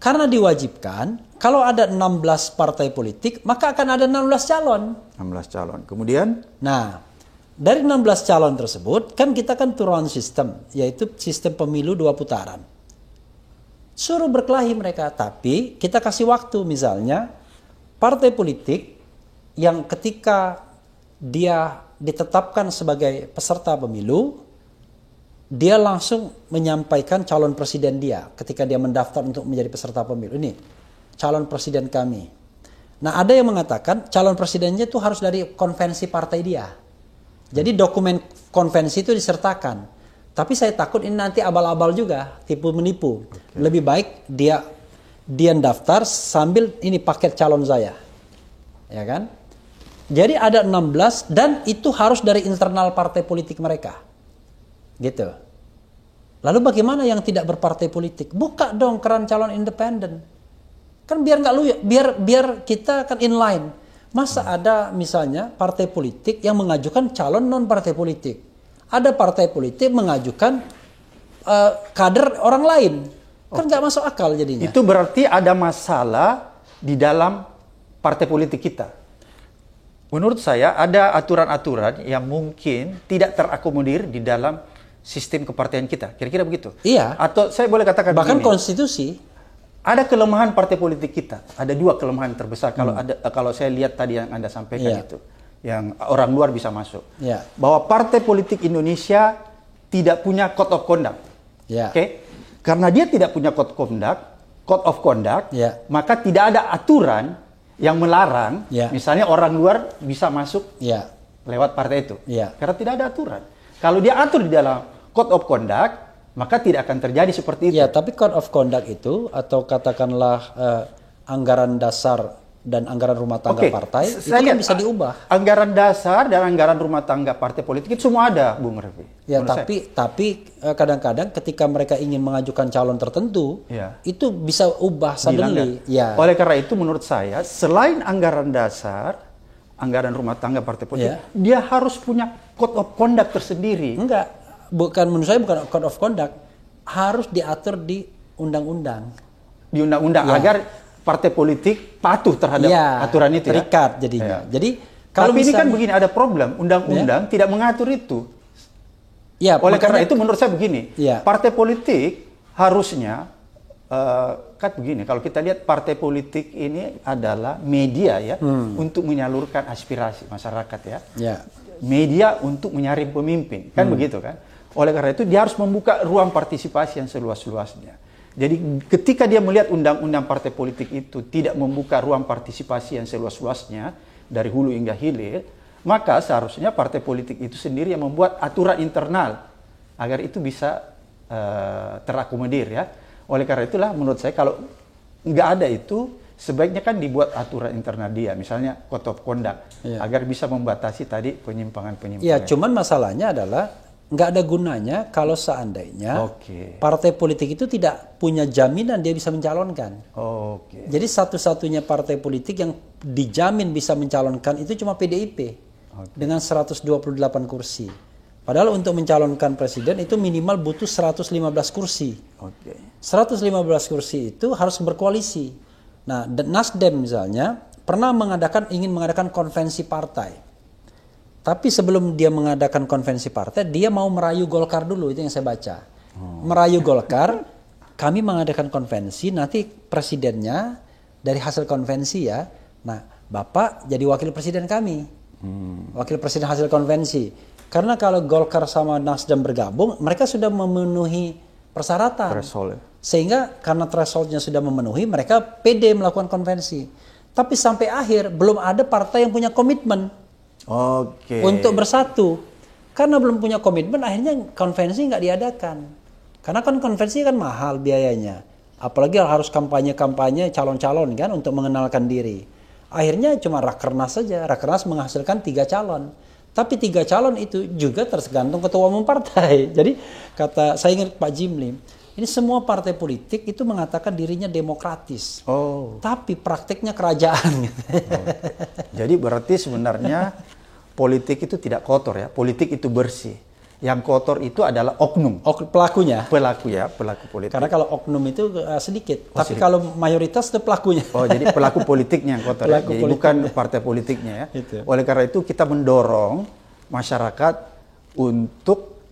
Karena diwajibkan, kalau ada 16 partai politik, maka akan ada 16 calon. 16 calon. Kemudian? Nah, dari 16 calon tersebut, kan kita kan two-round system, yaitu sistem pemilu 2 putaran. Suruh berkelahi mereka, tapi kita kasih waktu misalnya, partai politik yang ketika dia ditetapkan sebagai peserta pemilu, dia langsung menyampaikan calon presiden dia ketika dia mendaftar untuk menjadi peserta pemilu. Ini calon presiden kami. Nah, ada yang mengatakan calon presidennya itu harus dari konvensi partai dia. Jadi dokumen konvensi itu disertakan. Tapi saya takut ini nanti abal-abal juga, tipu menipu. Lebih baik dia daftar sambil ini paket calon saya. Ya kan? Jadi ada 16 dan itu harus dari internal partai politik mereka. Gitu. Lalu bagaimana yang tidak berpartai politik? Buka dong keran calon independen. Kan biar nggak biar kita kan inline. Masa ada misalnya partai politik yang mengajukan calon non partai politik. Ada partai politik mengajukan kader orang lain. Kan nggak masuk akal jadinya. Itu berarti ada masalah di dalam partai politik kita. Menurut saya ada aturan-aturan yang mungkin tidak terakomodir di dalam sistem kepartaian kita. Kira-kira begitu. Iya. Atau saya boleh katakan bahkan begini. konstitusi. Ada kelemahan partai politik kita. Ada 2 kelemahan terbesar kalau saya lihat tadi yang Anda sampaikan itu. Yang orang luar bisa masuk. Iya. Bahwa partai politik Indonesia tidak punya code of conduct. Iya. Oke? Karena dia tidak punya code of conduct, Iya. maka tidak ada aturan yang melarang, misalnya orang luar bisa masuk lewat partai itu. Karena tidak ada aturan. Kalau dia atur di dalam code of conduct, maka tidak akan terjadi seperti itu. Ya, tapi code of conduct itu atau katakanlah anggaran dasar dan anggaran rumah tangga partai itu kan bisa diubah. Anggaran dasar dan anggaran rumah tangga partai politik itu semua ada, Bung Revi. Ya, tapi kadang-kadang ketika mereka ingin mengajukan calon tertentu, itu bisa ubah suddenly. Ya. Oleh karena itu menurut saya selain anggaran dasar, anggaran rumah tangga partai politik, dia harus punya code of conduct tersendiri. Enggak, menurut saya bukan code of conduct, harus diatur di undang-undang. Di undang-undang agar partai politik patuh terhadap aturan itu terikat jadinya. Jadi kalau ini kan begini, ada problem, undang-undang tidak mengatur itu. Ya, oleh karena itu menurut saya begini, partai politik harusnya kan begini, kalau kita lihat partai politik ini adalah media ya untuk menyalurkan aspirasi masyarakat ya. Media untuk menyaring pemimpin, kan begitu kan. Oleh karena itu dia harus membuka ruang partisipasi yang seluas-luasnya. Jadi ketika dia melihat undang-undang partai politik itu tidak membuka ruang partisipasi yang seluas-luasnya dari hulu hingga hilir, maka seharusnya partai politik itu sendiri yang membuat aturan internal agar itu bisa terakomodir ya. Oleh karena itulah menurut saya kalau nggak ada itu sebaiknya kan dibuat aturan internal dia, misalnya code of conduct agar bisa membatasi tadi penyimpangan-penyimpangan. Ya, cuman masalahnya adalah nggak ada gunanya kalau seandainya partai politik itu tidak punya jaminan dia bisa mencalonkan. Jadi satu-satunya partai politik yang dijamin bisa mencalonkan itu cuma PDIP dengan 128 kursi. Padahal untuk mencalonkan presiden itu minimal butuh 115 kursi. 115 kursi itu harus berkoalisi. Nah, Nasdem misalnya pernah ingin mengadakan konvensi partai. Tapi sebelum dia mengadakan konvensi partai, dia mau merayu Golkar dulu, itu yang saya baca. Merayu Golkar, kami mengadakan konvensi, nanti presidennya dari hasil konvensi ya. Nah, Bapak jadi wakil presiden kami. Wakil presiden hasil konvensi. Karena kalau Golkar sama Nasdem bergabung, mereka sudah memenuhi persyaratan. Threshold ya. Sehingga karena thresholdnya sudah memenuhi, mereka pede melakukan konvensi. Tapi sampai akhir belum ada partai yang punya komitmen untuk bersatu. Karena belum punya komitmen, akhirnya konvensi nggak diadakan. Karena kan konvensi kan mahal biayanya. Apalagi harus kampanye-kampanye calon-calon kan untuk mengenalkan diri. Akhirnya cuma rakernas saja. Rakernas menghasilkan 3 calon. Tapi 3 calon itu juga tergantung ketua umum partai. Jadi kata saya ingat Pak Jimli, ini semua partai politik itu mengatakan dirinya demokratis. Tapi praktiknya kerajaan. Jadi berarti sebenarnya politik itu tidak kotor ya. Politik itu bersih. Yang kotor itu adalah oknum. Pelakunya. Pelaku politik. Karena kalau oknum itu sedikit. Tapi kalau mayoritas itu pelakunya. Jadi pelaku politiknya yang kotor. Jadi bukan partai politiknya ya. Oleh karena itu kita mendorong masyarakat untuk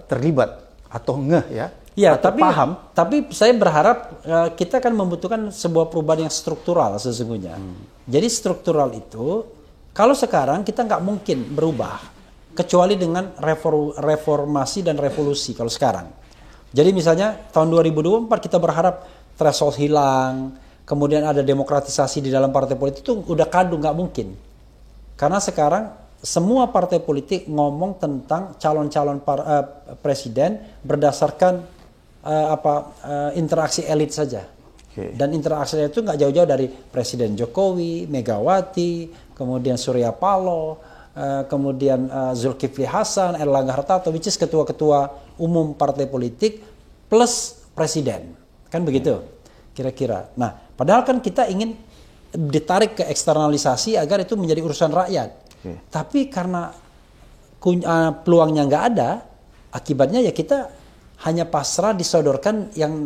terlibat atau ngeh ya. Ya, atau paham. Tapi saya berharap kita akan membutuhkan sebuah perubahan yang struktural sesungguhnya. Jadi struktural itu, kalau sekarang kita nggak mungkin berubah, kecuali dengan reformasi dan revolusi kalau sekarang. Jadi misalnya tahun 2024 kita berharap threshold hilang, kemudian ada demokratisasi di dalam partai politik, itu udah kadung, nggak mungkin. Karena sekarang semua partai politik ngomong tentang calon-calon presiden berdasarkan interaksi elit saja. Dan interaksi elit itu nggak jauh-jauh dari Presiden Jokowi, Megawati, kemudian Surya Paloh, kemudian Zulkifli Hasan, Erlangga Hartarto, which is ketua-ketua umum partai politik plus presiden, kan begitu kira-kira. Nah, padahal kan kita ingin ditarik ke eksternalisasi agar itu menjadi urusan rakyat. Tapi karena peluangnya nggak ada, akibatnya ya kita hanya pasrah disodorkan yang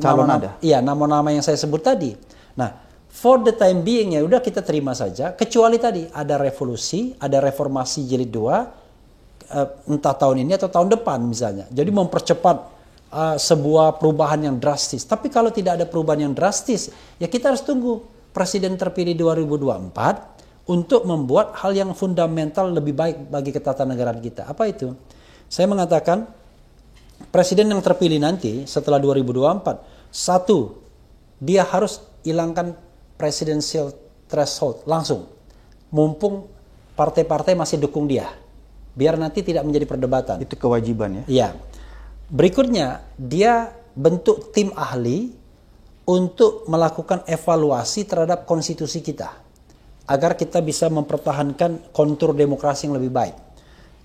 nama-nama yang saya sebut tadi. Nah, for the time being ya udah kita terima saja, kecuali tadi ada revolusi, ada reformasi jilid 2 entah tahun ini atau tahun depan misalnya. Jadi mempercepat sebuah perubahan yang drastis. Tapi kalau tidak ada perubahan yang drastis, ya kita harus tunggu presiden terpilih 2024 untuk membuat hal yang fundamental lebih baik bagi ketatanegaraan kita. Apa itu? Saya mengatakan presiden yang terpilih nanti setelah 2024, satu, dia harus hilangkan presidential threshold langsung. Mumpung partai-partai masih dukung dia. Biar nanti tidak menjadi perdebatan. Itu kewajiban ya? Iya. Berikutnya, dia bentuk tim ahli untuk melakukan evaluasi terhadap konstitusi kita. Agar kita bisa mempertahankan kontur demokrasi yang lebih baik.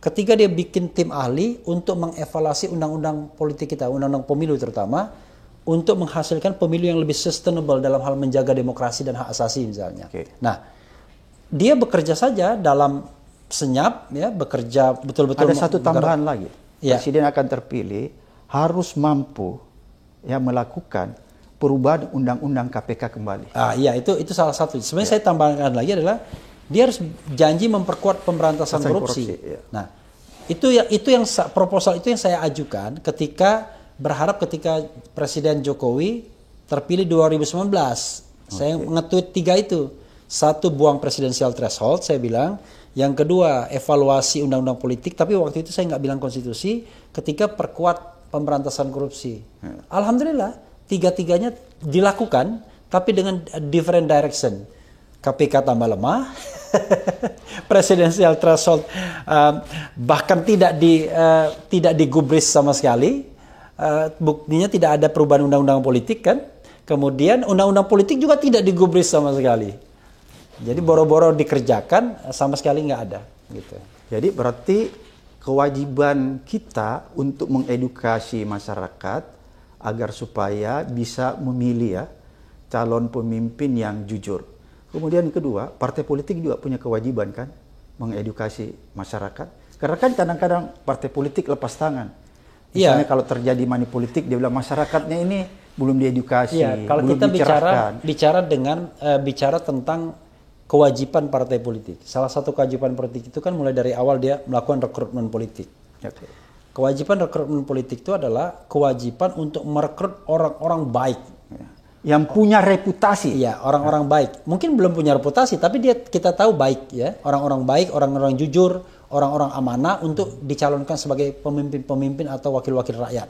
Ketiga, dia bikin tim ahli untuk mengevaluasi undang-undang politik kita, undang-undang pemilu terutama, untuk menghasilkan pemilu yang lebih sustainable dalam hal menjaga demokrasi dan hak asasi misalnya. Nah, dia bekerja saja dalam senyap, ya, bekerja betul-betul. Ada satu tambahan lagi, presiden akan terpilih harus mampu ya melakukan perubahan undang-undang KPK kembali. Iya, itu salah satu. Sebenarnya saya tambahkan lagi adalah dia harus janji memperkuat pemberantasan korupsi. Nah, itu yang proposal itu yang saya ajukan ketika Presiden Jokowi terpilih 2019. Saya nge-tweet 3 itu. Satu, buang presidensial threshold, saya bilang. Yang kedua, evaluasi undang-undang politik, tapi waktu itu saya nggak bilang konstitusi. Ketika perkuat pemberantasan korupsi. Alhamdulillah, 3-tiganya dilakukan, tapi dengan different direction. KPK tambah lemah, presidensial threshold bahkan tidak digubris sama sekali. Buktinya tidak ada perubahan undang-undang politik kan. Kemudian undang-undang politik juga tidak digubris sama sekali. Jadi boro-boro dikerjakan sama sekali nggak ada. Gitu. Jadi berarti kewajiban kita untuk mengedukasi masyarakat agar supaya bisa memilih ya calon pemimpin yang jujur. Kemudian kedua, partai politik juga punya kewajiban kan mengedukasi masyarakat. Karena kan kadang-kadang partai politik lepas tangan. Misalnya kalau terjadi money politik, dia bilang masyarakatnya ini belum diedukasi. Iya, kalau belum kita bicara tentang kewajiban partai politik. Salah satu kewajiban politik itu kan mulai dari awal dia melakukan rekrutmen politik. Oke. Kewajiban rekrutmen politik itu adalah kewajiban untuk merekrut orang-orang baik. Yang punya reputasi. Iya, orang-orang baik. Mungkin belum punya reputasi, tapi kita tahu baik ya. Orang-orang baik, orang-orang jujur, orang-orang amanah untuk dicalonkan sebagai pemimpin-pemimpin atau wakil-wakil rakyat.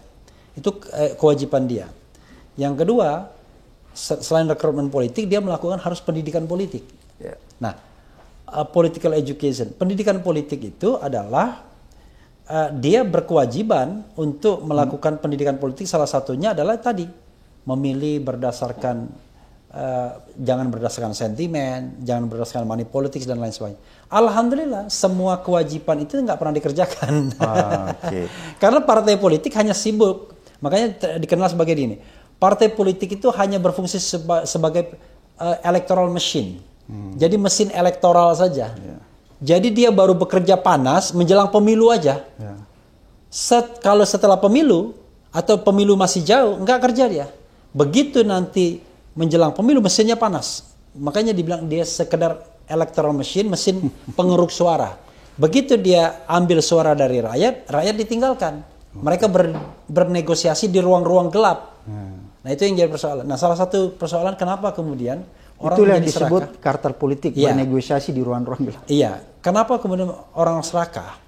Itu kewajiban dia. Yang kedua, selain rekrutmen politik, dia melakukan harus pendidikan politik. Ya. Nah, political education, pendidikan politik itu adalah dia berkewajiban untuk melakukan pendidikan politik. Salah satunya adalah tadi memilih berdasarkan jangan berdasarkan sentimen, jangan berdasarkan money politics dan lain sebagainya. Alhamdulillah semua kewajiban itu nggak pernah dikerjakan. Okay. Karena partai politik hanya sibuk, makanya dikenal sebagai ini. Partai politik itu hanya berfungsi sebagai electoral machine. Jadi mesin elektoral saja. Yeah. Jadi dia baru bekerja panas menjelang pemilu aja. Yeah. Kalau setelah pemilu atau pemilu masih jauh, nggak kerja dia. Begitu nanti menjelang pemilu mesinnya panas. Makanya dibilang dia sekedar electoral machine, mesin pengeruk suara. Begitu dia ambil suara dari rakyat, rakyat ditinggalkan. Mereka bernegosiasi di ruang-ruang gelap. Nah itu yang jadi persoalan. Nah salah satu persoalan kenapa kemudian orang Itulah yang menjadi disebut serakah. kartel politik, Iya. bernegosiasi di ruang-ruang gelap. Iya, kenapa kemudian orang serakah?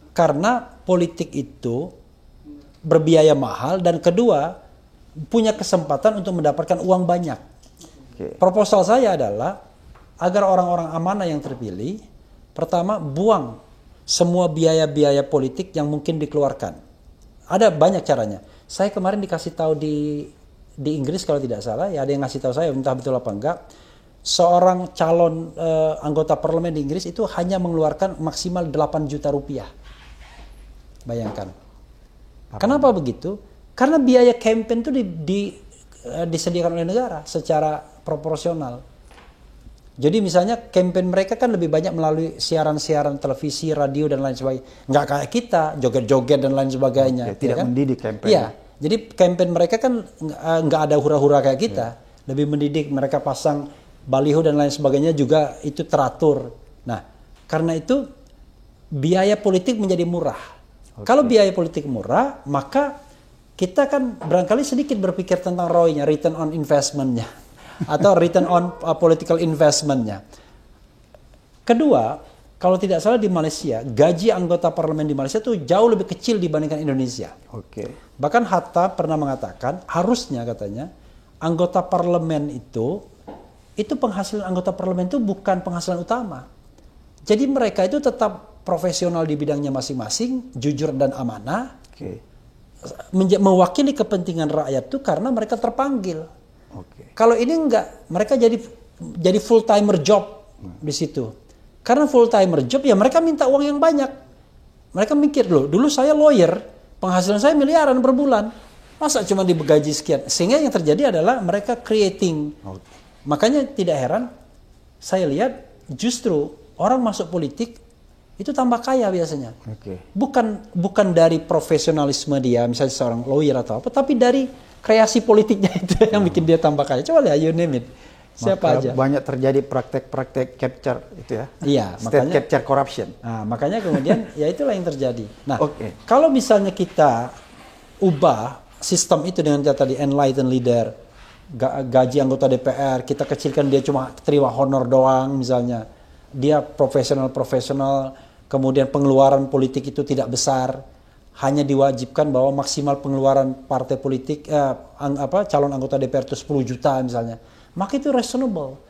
Karena politik itu berbiaya mahal dan kedua punya kesempatan untuk mendapatkan uang banyak. Okay. Proposal saya adalah agar orang-orang amanah yang terpilih, pertama buang semua biaya-biaya politik yang mungkin dikeluarkan. Ada banyak caranya. Saya kemarin dikasih tahu di Inggris kalau tidak salah, ya ada yang ngasih tahu saya, entah betul apa enggak. Seorang calon anggota parlemen di Inggris itu hanya mengeluarkan maksimal 8 juta rupiah. Bayangkan. Kenapa begitu? Karena biaya campaign itu disediakan oleh negara secara proporsional. Jadi misalnya campaign mereka kan lebih banyak melalui siaran-siaran televisi, radio dan lain sebagainya. Nggak kayak kita, joget-joget dan lain sebagainya. Oke, tidak kan? mendidik campaign. Iya, jadi campaign mereka kan nggak ada hura-hura kayak kita. Lebih mendidik, mereka pasang baliho dan lain sebagainya juga itu teratur. Nah, karena itu biaya politik menjadi murah. Kalau biaya politik murah, maka kita kan barangkali sedikit berpikir tentang ROI-nya, return on investment-nya, atau return on political investment-nya. Kedua, kalau tidak salah di Malaysia, gaji anggota parlemen di Malaysia itu jauh lebih kecil dibandingkan Indonesia. Oke. Bahkan Hatta pernah mengatakan, harusnya katanya, anggota parlemen itu penghasilan anggota parlemen itu bukan penghasilan utama. Jadi mereka itu tetap profesional di bidangnya masing-masing, jujur dan amanah, Oke. mewakili kepentingan rakyat itu karena mereka terpanggil. Oke. Kalau ini enggak, mereka jadi full timer job di situ. Karena full timer job ya mereka minta uang yang banyak. Mereka mikir loh, dulu saya lawyer, penghasilan saya miliaran per bulan. Masa cuma digaji sekian? Sehingga yang terjadi adalah mereka creating. Makanya tidak heran saya lihat justru orang masuk politik itu tambah kaya biasanya. Oke. Bukan dari profesionalisme dia, misalnya seorang lawyer atau apa, tapi dari kreasi politiknya itu yang bikin dia tambah kaya. Coba lihat, you name it. Siapa Maka aja. banyak terjadi praktek-praktek capture itu ya. Iya, State makanya capture corruption. Nah, makanya kemudian ya itulah yang terjadi. Nah, Oke. kalau misalnya kita ubah sistem itu dengan tadi enlightened leader, gaji anggota DPR, kita kecilkan dia cuma terima honor doang misalnya. Dia profesional, kemudian pengeluaran politik itu tidak besar, hanya diwajibkan bahwa maksimal pengeluaran partai politik calon anggota DPR itu 10 juta misalnya, maka itu reasonable.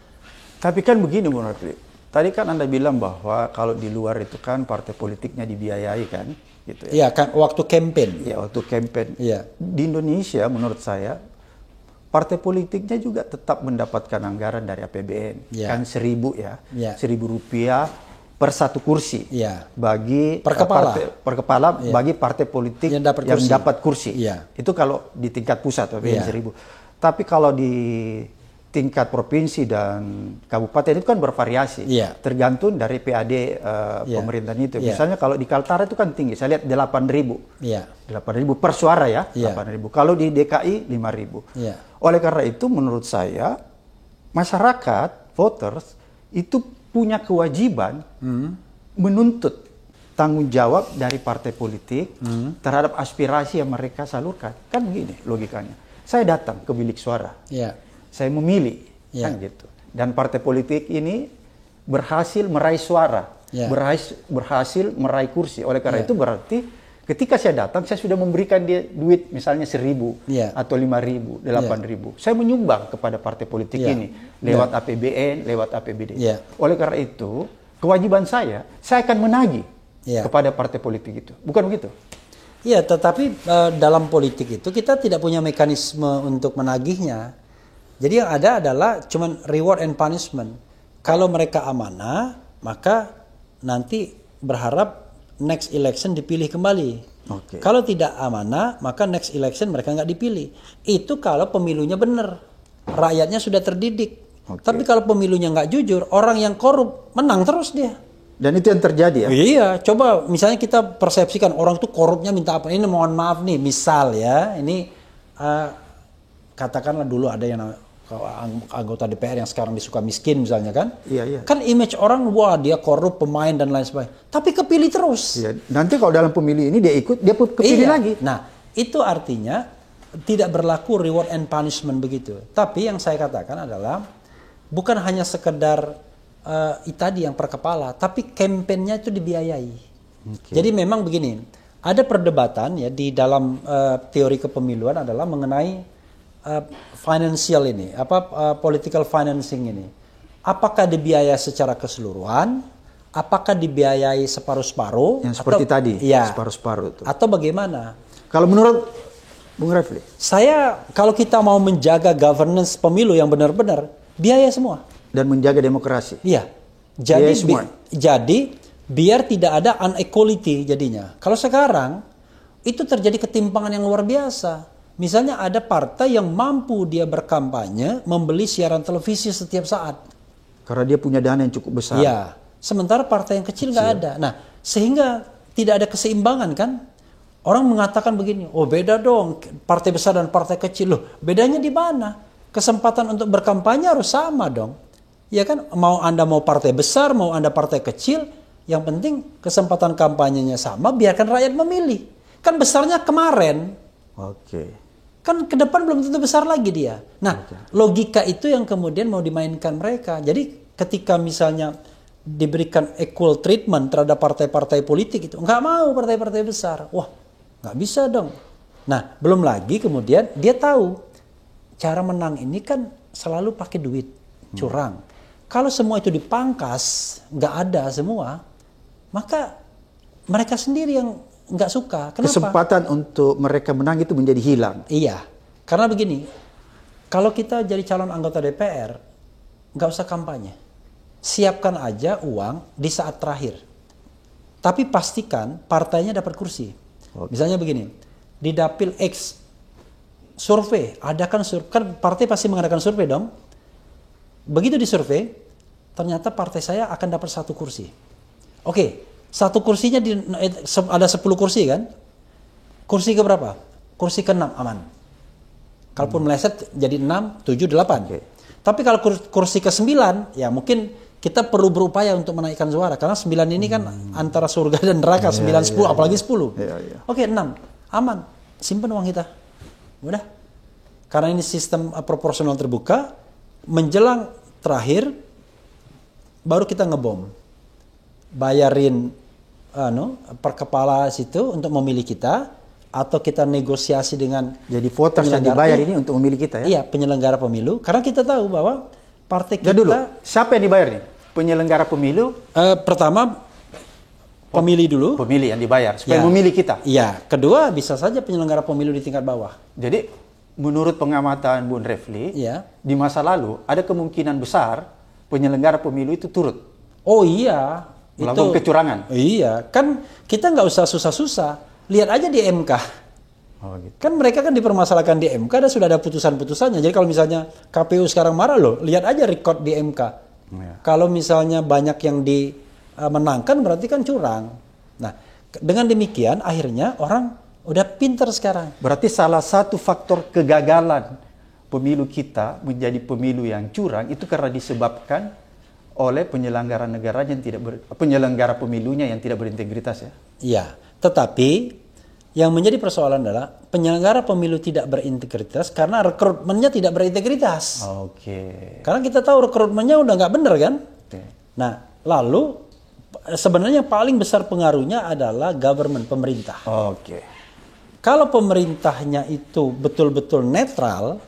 Tapi kan begini Bung Rafli, tadi kan Anda bilang bahwa kalau di luar itu kan partai politiknya dibiayai kan, gitu ya. Iya kan, waktu campaign. Ya waktu campaign. Iya. Di Indonesia menurut saya partai politiknya juga tetap mendapatkan anggaran dari APBN, Ya. kan 1.000 ya, Ya. 1.000 rupiah per satu kursi, Ya. bagi Per kepala. per kepala Ya. bagi partai politik Yang yang dapat dapat kursi. Ya. Itu kalau di tingkat pusat APBN Ya. 1.000. Tapi kalau di tingkat provinsi dan kabupaten itu kan bervariasi, Ya. tergantung dari PAD Ya. pemerintahan itu. Ya. Misalnya kalau di Kaltara itu kan tinggi, saya lihat 8.000. Iya. 8.000 per suara ya, Iya. 8.000. Kalau di DKI 5.000. Iya. Oleh karena itu menurut saya masyarakat, voters itu punya kewajiban menuntut tanggung jawab dari partai politik terhadap aspirasi yang mereka salurkan. Kan begini logikanya. Saya datang ke bilik suara. Ya. Saya memilih, Ya. kan gitu. Dan partai politik ini berhasil meraih suara, Ya. berhasil meraih kursi. Oleh karena Ya. itu berarti ketika saya datang, saya sudah memberikan dia duit misalnya 1.000 Ya. atau 5.000, 8.000. Saya menyumbang kepada partai politik Ya. ini lewat APBN, lewat APBD. Ya. Oleh karena itu, kewajiban saya akan menagih Ya. kepada partai politik itu. Bukan begitu? Iya, tetapi dalam politik itu kita tidak punya mekanisme untuk menagihnya. Jadi yang ada adalah cuman reward and punishment. Kalau mereka amanah, maka nanti berharap next election dipilih kembali. Oke. Kalau tidak amanah, maka next election mereka nggak dipilih. Itu kalau pemilunya benar, rakyatnya sudah terdidik. Oke. Tapi kalau pemilunya nggak jujur, orang yang korup menang terus dia. Dan itu yang terjadi ya? Iya, coba misalnya kita persepsikan orang tuh korupnya minta apa. Ini mohon maaf nih, misal ya, ini katakanlah dulu ada yang anggota DPR yang sekarang disuka miskin misalnya kan. Iya, iya. Kan image orang, wah dia korup, pemain dan lain sebagainya. Tapi kepilih terus. Iya. Nanti kalau dalam pemilih ini dia ikut, dia kepilih Iya. lagi. Nah, itu artinya tidak berlaku reward and punishment begitu. Tapi yang saya katakan adalah bukan hanya sekedar tadi yang per kepala, tapi kampanyenya itu dibiayai. Oke. Jadi memang begini, ada perdebatan ya di dalam teori kepemiluan adalah mengenai financial ini, political financing ini. Apakah dibiayai secara keseluruhan? Apakah dibiayai separuh-separuh? Yang seperti tadi, ya, separuh-separuh itu. atau bagaimana? Kalau menurut Bung Refli? Saya kalau kita mau menjaga governance pemilu yang benar-benar, biaya semua. Dan menjaga demokrasi. Iya. Jadi Biaya semua. biar tidak ada inequality jadinya. Kalau sekarang itu terjadi ketimpangan yang luar biasa. Misalnya ada partai yang mampu dia berkampanye membeli siaran televisi setiap saat. Karena dia punya dana yang cukup besar. Iya. Sementara partai yang kecil nggak ada. Nah, sehingga tidak ada keseimbangan kan? Orang mengatakan begini, oh beda dong partai besar dan partai kecil. Loh, bedanya di mana? Kesempatan untuk berkampanye harus sama dong. Ya kan, mau Anda mau partai besar, mau Anda partai kecil, yang penting kesempatan kampanyenya sama, biarkan rakyat memilih. Kan besarnya kemarin, Oke. kan ke depan belum tentu besar lagi dia. Nah, logika itu yang kemudian mau dimainkan mereka. Jadi ketika misalnya diberikan equal treatment terhadap partai-partai politik itu, nggak mau partai-partai besar. Wah, nggak bisa dong. Nah, belum lagi kemudian dia tahu cara menang ini kan selalu pakai duit, curang. Kalau semua itu dipangkas, nggak ada semua, maka mereka sendiri yang nggak suka. Kenapa? Kesempatan untuk mereka menang itu menjadi hilang. Iya, karena begini, kalau kita jadi calon anggota DPR, nggak usah kampanye. Siapkan aja uang di saat terakhir. Tapi pastikan partainya dapat kursi. Misalnya begini, di Dapil X, survei, adakan survei, kan partai pasti mengadakan survei dong. Begitu disurvei, ternyata partai saya akan dapat 1 kursi. Oke, 1 kursinya ada 10 kursi kan? Kursi ke berapa? Kursi ke-6 aman. Kalaupun meleset jadi 6, 7, 8. Oke. Tapi kalau kursi ke-9, ya mungkin kita perlu berupaya untuk menaikkan suara. Karena 9 ini kan antara surga dan neraka, 9, 10, apalagi 10. Iya, iya. Oke, 6, aman. Simpan uang kita. Udah. Karena ini sistem proporsional terbuka, menjelang terakhir, baru kita ngebom. Bayarin per kepala situ untuk memilih kita, atau kita negosiasi dengan Jadi voters yang dibayar ini untuk memilih kita ya? Iya, penyelenggara pemilu. Karena kita tahu bahwa partai kita... Jadi dulu, siapa yang dibayar nih? Penyelenggara pemilu? Pertama, pemilih dulu. Pemilih yang dibayar, supaya Ya. memilih kita. Iya. Kedua, bisa saja penyelenggara pemilu di tingkat bawah. Jadi, menurut pengamatan Bung Refli, Iya. di masa lalu ada kemungkinan besar penyelenggara pemilu itu turut Oh iya. melakukan kecurangan. Iya. Kan kita nggak usah susah-susah. Lihat aja di MK. Oh, gitu. Kan mereka kan dipermasalahkan di MK dan sudah ada putusan-putusannya. Jadi kalau misalnya KPU sekarang marah loh, lihat aja record di MK. Ya. Kalau misalnya banyak yang dimenangkan berarti kan curang. Nah, dengan demikian akhirnya orang udah pinter sekarang. Berarti salah satu faktor kegagalan pemilu kita menjadi pemilu yang curang itu karena disebabkan oleh penyelenggara negara yang penyelenggara pemilunya yang tidak berintegritas ya. Iya, tetapi yang menjadi persoalan adalah penyelenggara pemilu tidak berintegritas karena rekrutmennya tidak berintegritas. Oke. Karena kita tahu rekrutmennya udah nggak benar kan? Oke. Nah, lalu sebenarnya paling besar pengaruhnya adalah government, pemerintah. Oke. Kalau pemerintahnya itu betul-betul netral,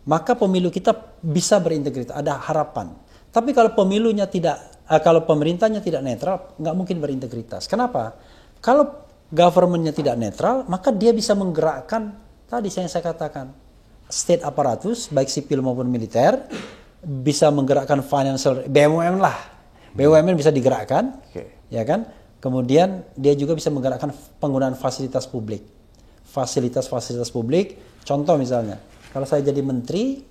maka pemilu kita bisa berintegritas, ada harapan. Tapi kalau pemilunya tidak, kalau pemerintahnya tidak netral, nggak mungkin berintegritas. Kenapa? Kalau governmentnya tidak netral, maka dia bisa menggerakkan tadi yang saya katakan state aparatus baik sipil maupun militer, bisa menggerakkan financial BUMN lah, BUMN bisa digerakkan, ya kan? Kemudian dia juga bisa menggerakkan penggunaan fasilitas publik, fasilitas publik. Contoh misalnya, kalau saya jadi menteri,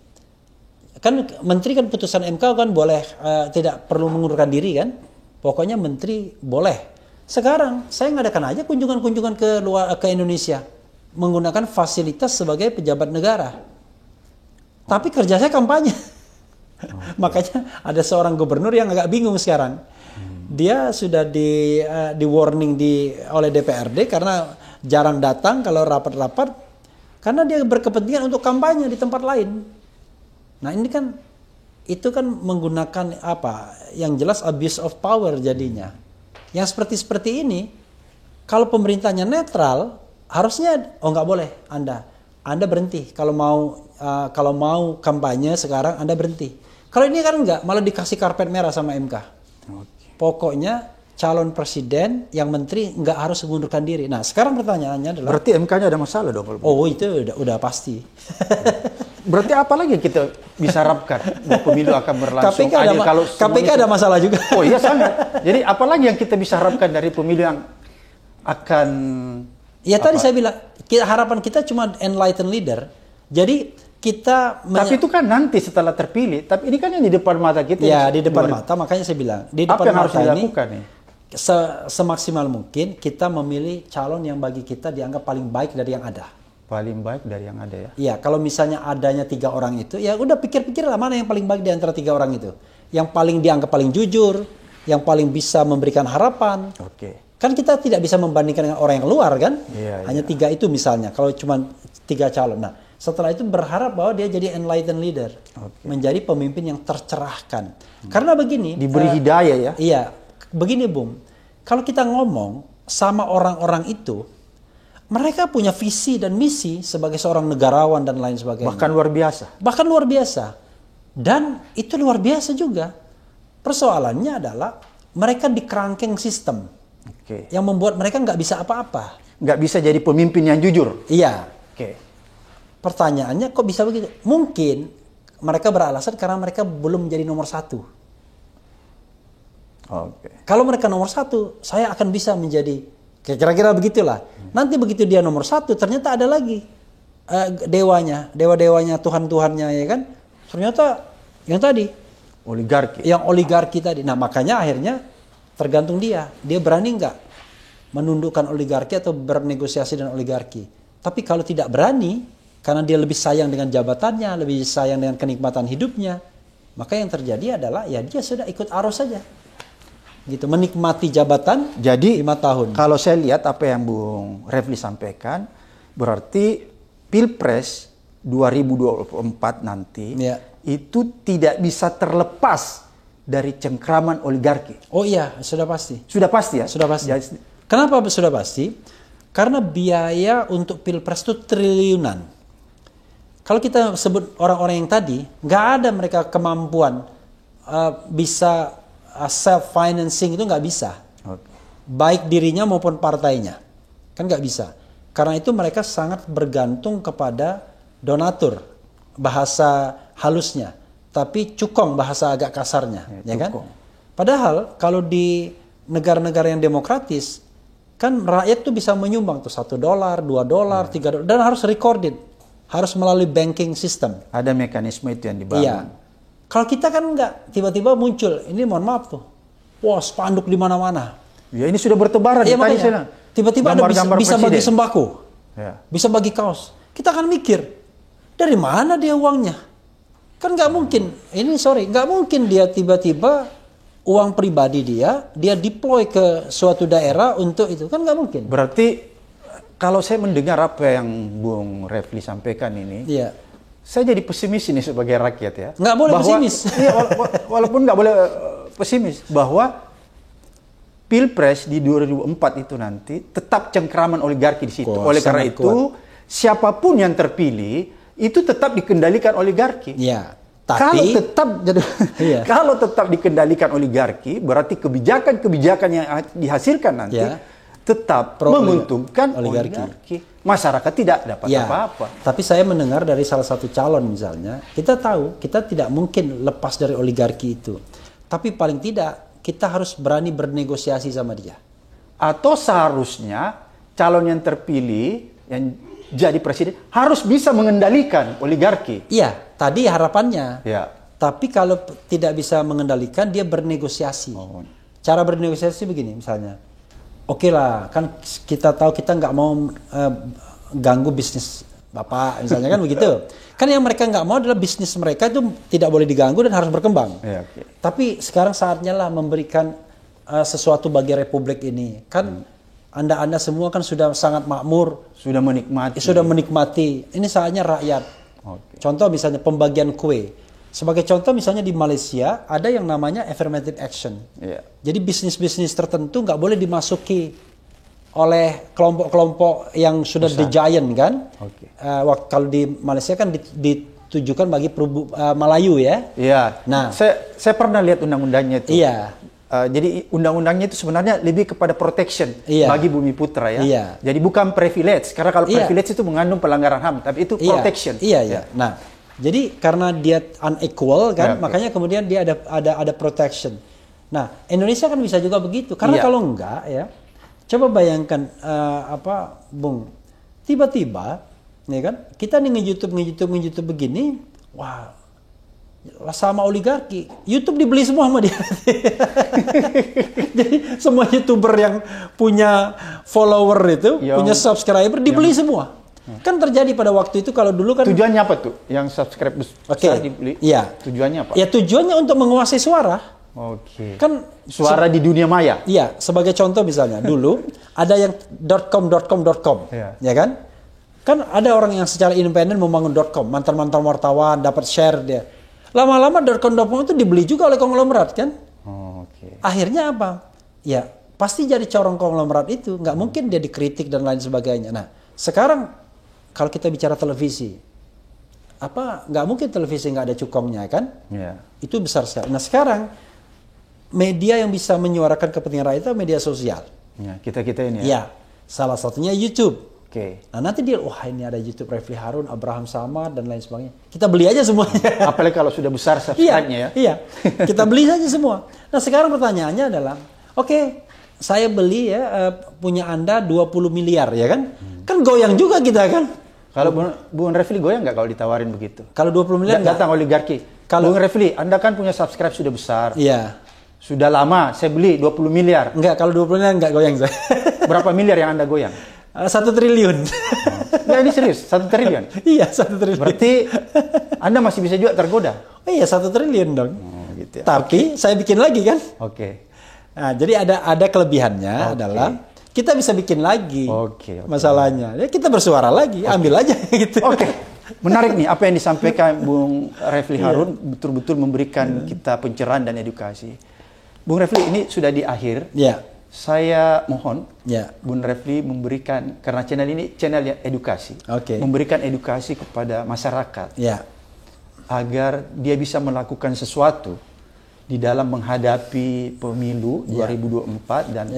kan menteri kan putusan MK kan boleh tidak perlu mengundurkan diri kan? Pokoknya menteri boleh. Sekarang saya ngadakan aja kunjungan-kunjungan ke Indonesia menggunakan fasilitas sebagai pejabat negara. Tapi kerja saya kampanye. Makanya ada seorang gubernur yang agak bingung sekarang. Dia sudah di warning oleh DPRD karena jarang datang kalau rapat-rapat karena dia berkepentingan untuk kampanye di tempat lain. Nah, ini kan itu kan menggunakan apa? Yang jelas abuse of power jadinya. Yang seperti ini, kalau pemerintahnya netral, harusnya nggak boleh Anda berhenti kalau mau kampanye sekarang Anda berhenti. Kalau ini kan enggak, malah dikasih karpet merah sama MK. Pokoknya calon presiden yang menteri nggak harus mengundurkan diri. Nah, sekarang pertanyaannya adalah berarti MK-nya ada masalah dong kalau begitu. Oh, itu udah pasti. Berarti apa lagi yang kita bisa harapkan pemilu akan berlangsung adil kalau KPK ada masalah juga. Oh iya sangat. Jadi apalagi yang kita bisa harapkan dari pemilu yang akan ya tadi saya bilang harapan kita cuma enlightened leader. Jadi kita tapi itu kan nanti setelah terpilih. Tapi ini kan yang di depan mata kita. Ya di depan mata, makanya saya bilang di depan apa yang mata harus dilakukan nih? Semaksimal mungkin kita memilih calon yang bagi kita dianggap paling baik dari yang ada. Paling baik dari yang ada ya? Iya, kalau misalnya adanya 3 orang itu, ya udah pikir-pikir lah mana yang paling baik di antara 3 orang itu. Yang paling dianggap paling jujur, yang paling bisa memberikan harapan. Oke. Kan kita tidak bisa membandingkan dengan orang yang luar kan? Iya, hanya 3 itu misalnya, kalau cuma 3 calon. Nah, setelah itu berharap bahwa dia jadi enlightened leader. Menjadi pemimpin yang tercerahkan. Karena begini. Diberi hidayah ya? Iya, begini Bung. Kalau kita ngomong sama orang-orang itu, mereka punya visi dan misi sebagai seorang negarawan dan lain sebagainya. Bahkan luar biasa. Bahkan luar biasa. Dan itu luar biasa juga. Persoalannya adalah mereka di kerangkeng sistem. Yang membuat mereka nggak bisa apa-apa. Nggak bisa jadi pemimpin yang jujur. Iya. Pertanyaannya kok bisa begitu? Mungkin mereka beralasan karena mereka belum menjadi nomor 1. Kalau mereka nomor 1, saya akan bisa menjadi kira-kira begitulah. Nanti begitu dia nomor 1, ternyata ada lagi dewa-dewanya, Tuhan-Tuhannya ya kan. Ternyata yang tadi oligarki tadi. Nah makanya akhirnya tergantung dia berani nggak menundukkan oligarki atau bernegosiasi dengan oligarki. Tapi kalau tidak berani, karena dia lebih sayang dengan jabatannya, lebih sayang dengan kenikmatan hidupnya, maka yang terjadi adalah ya dia sudah ikut arus saja. Gitu, menikmati jabatan jadi 5 tahun. Kalau saya lihat apa yang Bung Refli sampaikan, berarti Pilpres 2024 nanti itu tidak bisa terlepas dari cengkraman oligarki. Oh iya, sudah pasti. Sudah pasti ya? Sudah pasti. Kenapa sudah pasti? Karena biaya untuk Pilpres itu triliunan. Kalau kita sebut orang-orang yang tadi, nggak ada mereka kemampuan bisa self-financing itu nggak bisa. Baik dirinya maupun partainya. Kan nggak bisa. Karena itu mereka sangat bergantung kepada donatur. Bahasa halusnya. Tapi cukong bahasa agak kasarnya. Ya kan? Padahal kalau di negara-negara yang demokratis, kan rakyat tuh bisa menyumbang tuh $1, $2, $3. Dan harus recorded. Harus melalui banking system. Ada mekanisme itu yang dibangun. Iya. Kalau kita kan enggak, tiba-tiba muncul, ini mohon maaf tuh, wah spanduk di mana-mana. Ya ini sudah bertebaran. Iya makanya, tiba-tiba ada bisa bagi sembako, bisa bagi kaos. Kita akan mikir, dari mana dia uangnya? Kan nggak mungkin. Nggak mungkin dia tiba-tiba uang pribadi dia deploy ke suatu daerah untuk itu, kan nggak mungkin. Berarti kalau saya mendengar apa yang Bung Refli sampaikan ini, Iya. saya jadi pesimis ini sebagai rakyat ya. Nggak boleh pesimis. Iya, walaupun nggak boleh pesimis, bahwa Pilpres di 2004 itu nanti tetap cengkraman oligarki di situ. Oleh karena itu, siapapun yang terpilih itu tetap dikendalikan oligarki. Iya. Kalau tetap dikendalikan oligarki, berarti kebijakan-kebijakan yang dihasilkan nanti tetap menguntungkan oligarki. Masyarakat tidak dapat apa-apa. Tapi saya mendengar dari salah satu calon misalnya, kita tahu kita tidak mungkin lepas dari oligarki itu. Tapi paling tidak kita harus berani bernegosiasi sama dia. Atau seharusnya calon yang terpilih yang jadi presiden harus bisa mengendalikan oligarki. Iya, tadi harapannya. Ya. Tapi kalau tidak bisa mengendalikan, dia bernegosiasi. Cara bernegosiasi begini misalnya. Oke lah, kan kita tahu kita nggak mau ganggu bisnis Bapak, misalnya kan begitu. Kan yang mereka nggak mau adalah bisnis mereka itu tidak boleh diganggu dan harus berkembang. Ya, Tapi sekarang saatnya lah memberikan sesuatu bagi Republik ini. Kan Anda semua kan sudah sangat makmur. Sudah menikmati. Ini saatnya rakyat. Contoh misalnya pembagian kue. Sebagai contoh misalnya di Malaysia ada yang namanya affirmative action. Jadi bisnis-bisnis tertentu nggak boleh dimasuki oleh kelompok-kelompok yang sudah the giant kan. Kalau di Malaysia kan ditujukan bagi Melayu ya. Iya. Nah, saya pernah lihat undang-undangnya itu. Iya. Jadi undang-undangnya itu sebenarnya lebih kepada protection bagi Bumi Putra ya. Iya. Jadi bukan privilege, karena kalau privilege itu mengandung pelanggaran HAM, tapi itu protection. Iya. Nah, jadi karena dia unequal kan, makanya kemudian dia ada protection. Nah, Indonesia kan bisa juga begitu. Karena kalau enggak ya, coba bayangkan Bung, tiba-tiba ya kan, kita nih nge-YouTube begini, wah, sama oligarki, YouTube dibeli semua sama dia. Jadi semua YouTuber yang punya follower itu, punya subscriber dibeli semua. Kan terjadi pada waktu itu, kalau dulu kan. Tujuannya apa tuh? Yang subscribe besar dibeli? Iya. Tujuannya apa? Ya tujuannya untuk menguasai suara. Kan suara di dunia maya. Iya, sebagai contoh misalnya dulu ada yang .com, ya kan? Kan ada orang yang secara independen membangun .com, mantan-mantan wartawan dapat share dia. Lama-lama .com itu dibeli juga oleh konglomerat kan? Akhirnya apa? Ya pasti jadi corong konglomerat itu, nggak mungkin dia dikritik dan lain sebagainya. Nah sekarang kalau kita bicara televisi, nggak mungkin televisi nggak ada cukongnya kan? Itu besar sekali. Nah sekarang media yang bisa menyuarakan kepentingan rakyat itu media sosial. Kita ini ya. Ya, salah satunya YouTube. Nah nanti dia, wah ini ada YouTube Refli Harun, Abraham Samad dan lain sebagainya. Kita beli aja semuanya. Apalagi kalau sudah besar subscribe-nya ya. Iya, kita beli saja semua. Nah sekarang pertanyaannya adalah, oke, saya beli ya punya Anda 20 miliar ya kan? Kan goyang juga kita kan? Kalau Bung Refli goyang nggak kalau ditawarin begitu? Kalau 20 miliar datang oligarki. Kalau Bung Refli, Anda kan punya subscribe sudah besar. Iya. Sudah lama, saya beli 20 miliar. Enggak, kalau 20 miliar enggak goyang saya. Berapa miliar yang Anda goyang? 1 triliun. Ya ini serius, 1 triliun? Iya, 1 triliun. Berarti Anda masih bisa juga tergoda? Oh iya, 1 triliun dong. Gitu ya. Tapi saya bikin lagi kan? Nah, jadi ada kelebihannya adalah kita bisa bikin lagi. Masalahnya, ya kita bersuara lagi, ambil aja gitu. Menarik nih apa yang disampaikan Bung Refli Harun, betul-betul memberikan kita pencerahan dan edukasi. Bung Refli, ini sudah di akhir. Saya mohon Bung Refli memberikan, karena channel ini channel yang edukasi, memberikan edukasi kepada masyarakat agar dia bisa melakukan sesuatu di dalam menghadapi pemilu 2024 dan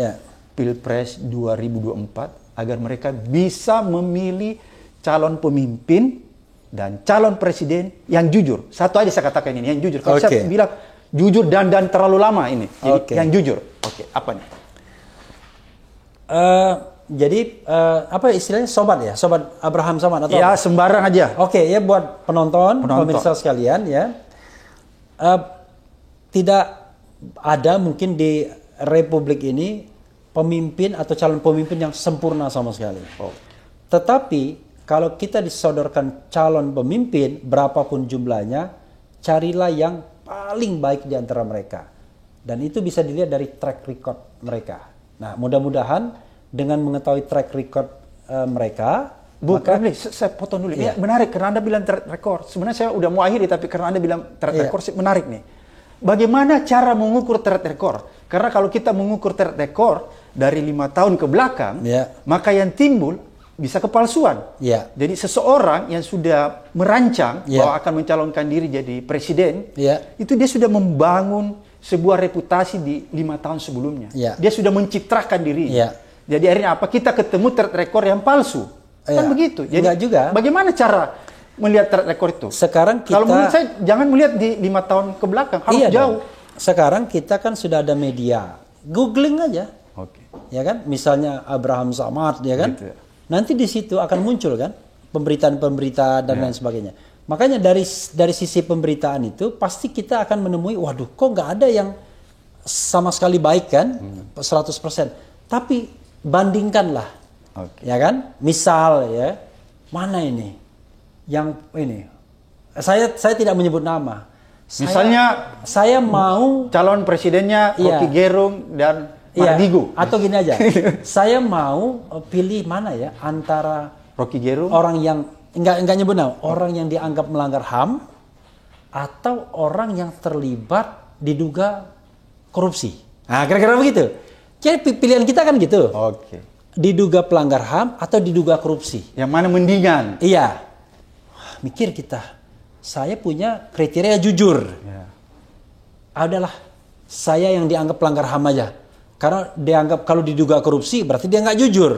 Pilpres 2024, agar mereka bisa memilih calon pemimpin dan calon presiden yang jujur. Satu aja saya katakan ini, yang jujur. Kalau saya bilang jujur dan terlalu lama ini, jadi yang jujur. Apa nih? Jadi apa istilahnya, sobat Abraham Samad atau ya sembarang aja. Ya buat penonton, pemirsa sekalian ya, tidak ada mungkin di Republik ini pemimpin atau calon pemimpin yang sempurna sama sekali. Tetapi kalau kita disodorkan calon pemimpin berapapun jumlahnya, carilah yang paling baik di antara mereka. Dan itu bisa dilihat dari track record mereka. Nah, mudah-mudahan dengan mengetahui track record mereka, Bu, maka saya potong dulu. Iya. Ini menarik karena Anda bilang track record. Sebenarnya saya udah mau akhiri, tapi karena Anda bilang track Iya. record, menarik nih. Bagaimana cara mengukur track record? Karena kalau kita mengukur track record dari 5 tahun ke belakang, Iya. maka yang timbul bisa kepalsuan. Iya. Jadi seseorang yang sudah merancang Iya. bahwa akan mencalonkan diri jadi presiden, Iya. itu dia sudah membangun sebuah reputasi di 5 tahun sebelumnya. Iya. Dia sudah mencitrakan diri. Iya. Jadi akhirnya apa? Kita ketemu track record yang palsu. Kan Iya. begitu. Jadi Enggak juga. bagaimana cara melihat track record itu? sekarang kita Kalau menurut saya jangan melihat di 5 tahun ke belakang, harus iya jauh. dong. Sekarang kita kan sudah ada media. Googling aja. Oke. Ya kan? Misalnya Abraham Samad, ya kan? Gitu ya. Nanti di situ akan muncul kan pemberitaan-pemberitaan dan lain sebagainya. Makanya dari sisi pemberitaan itu pasti kita akan menemui, waduh, kok nggak ada yang sama sekali baik kan? 100%. Tapi bandingkanlah. Oke. Ya kan? Misal ya, mana ini? Yang ini. Saya tidak menyebut nama. Misalnya saya mau calon presidennya Iya. Rocky Gerung dan iya, Mardigu. atau gini aja. Saya mau pilih mana ya antara Rocky Gerung. orang yang enggak nyebut nama, orang yang dianggap melanggar HAM atau orang yang terlibat diduga korupsi. Nah, kira-kira begitu. Jadi pilihan kita kan gitu. Oke. Diduga pelanggar HAM atau diduga korupsi. Yang mana mendingan? Iya. Wah, mikir kita. Saya punya kriteria jujur. Ya. Adalah saya yang dianggap pelanggar HAM aja. Karena dianggap kalau diduga korupsi berarti dia nggak jujur.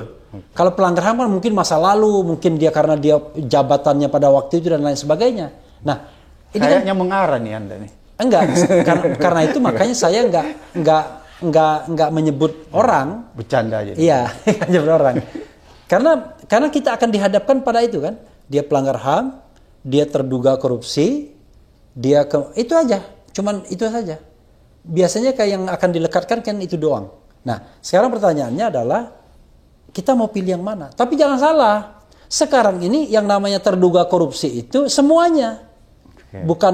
Kalau pelanggar HAM kan mungkin masa lalu, mungkin dia karena dia jabatannya pada waktu itu dan lain sebagainya. Nah, ini kan Kayaknya mengarah nih Anda nih. enggak karena itu makanya saya enggak menyebut orang. Bercanda aja. Iya, nggak menyebut orang. Karena kita akan dihadapkan pada itu kan. Dia pelanggar HAM, dia terduga korupsi, itu aja. Cuman itu saja. Biasanya kayak yang akan dilekatkan kan itu doang. Nah, sekarang pertanyaannya adalah kita mau pilih yang mana? Tapi jangan salah. Sekarang ini yang namanya terduga korupsi itu semuanya. Oke. Bukan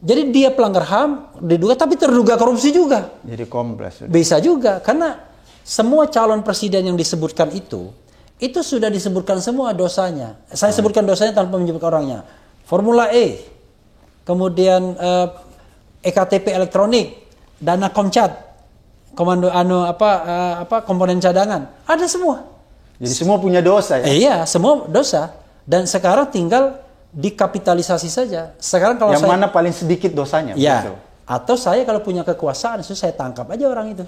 jadi dia pelanggar HAM diduga tapi terduga korupsi juga. Jadi kompleks. Bisa juga karena semua calon presiden yang disebutkan itu sudah disebutkan semua dosanya. Saya sebutkan dosanya tanpa menyebut orangnya. Formula E, kemudian EKTP elektronik, dana komcat, komando komponen cadangan, ada semua. Jadi semua punya dosa ya? Iya, semua dosa. Dan sekarang tinggal dikapitalisasi saja. Sekarang kalau Yang saya, mana paling sedikit dosanya? ya, Betul. atau saya kalau punya kekuasaan, saya tangkap aja orang itu.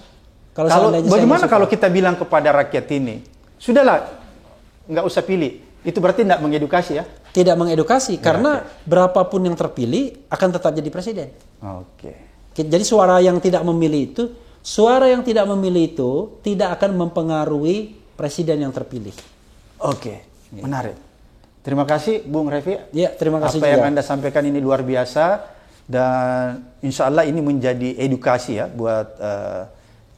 Kalau seandainya saya bagaimana nggak suka. kalau kita bilang kepada rakyat ini, sudahlah, nggak usah pilih. Itu berarti tidak mengedukasi ya? Tidak mengedukasi karena berapapun yang terpilih akan tetap jadi presiden. Oke. Jadi suara yang tidak memilih itu tidak akan mempengaruhi presiden yang terpilih. Oke, menarik. Terima kasih Bung Revi. Ya, terima kasih Apa juga. yang Anda sampaikan ini luar biasa dan insya Allah ini menjadi edukasi ya buat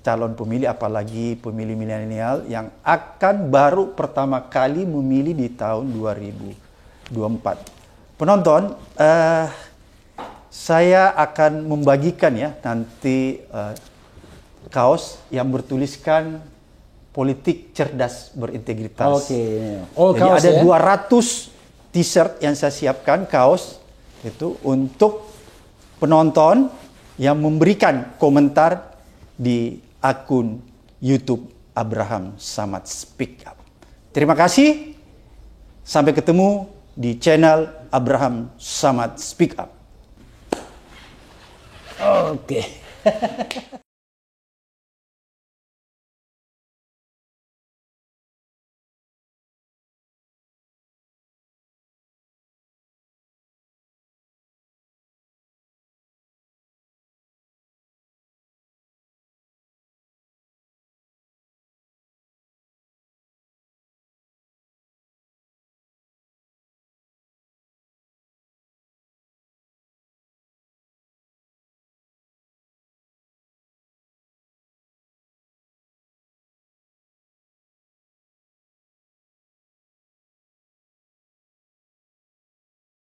calon pemilih, apalagi pemilih milenial yang akan baru pertama kali memilih di tahun 2024. Penonton, saya akan membagikan ya nanti kaos yang bertuliskan politik cerdas berintegritas. Oke. Oh, Jadi kaos ada ya? 200 t-shirt yang saya siapkan, kaos itu untuk penonton yang memberikan komentar di akun YouTube Abraham Samad Speak Up. Terima kasih. Sampai ketemu di channel Abraham Samad Speak Up. Oke.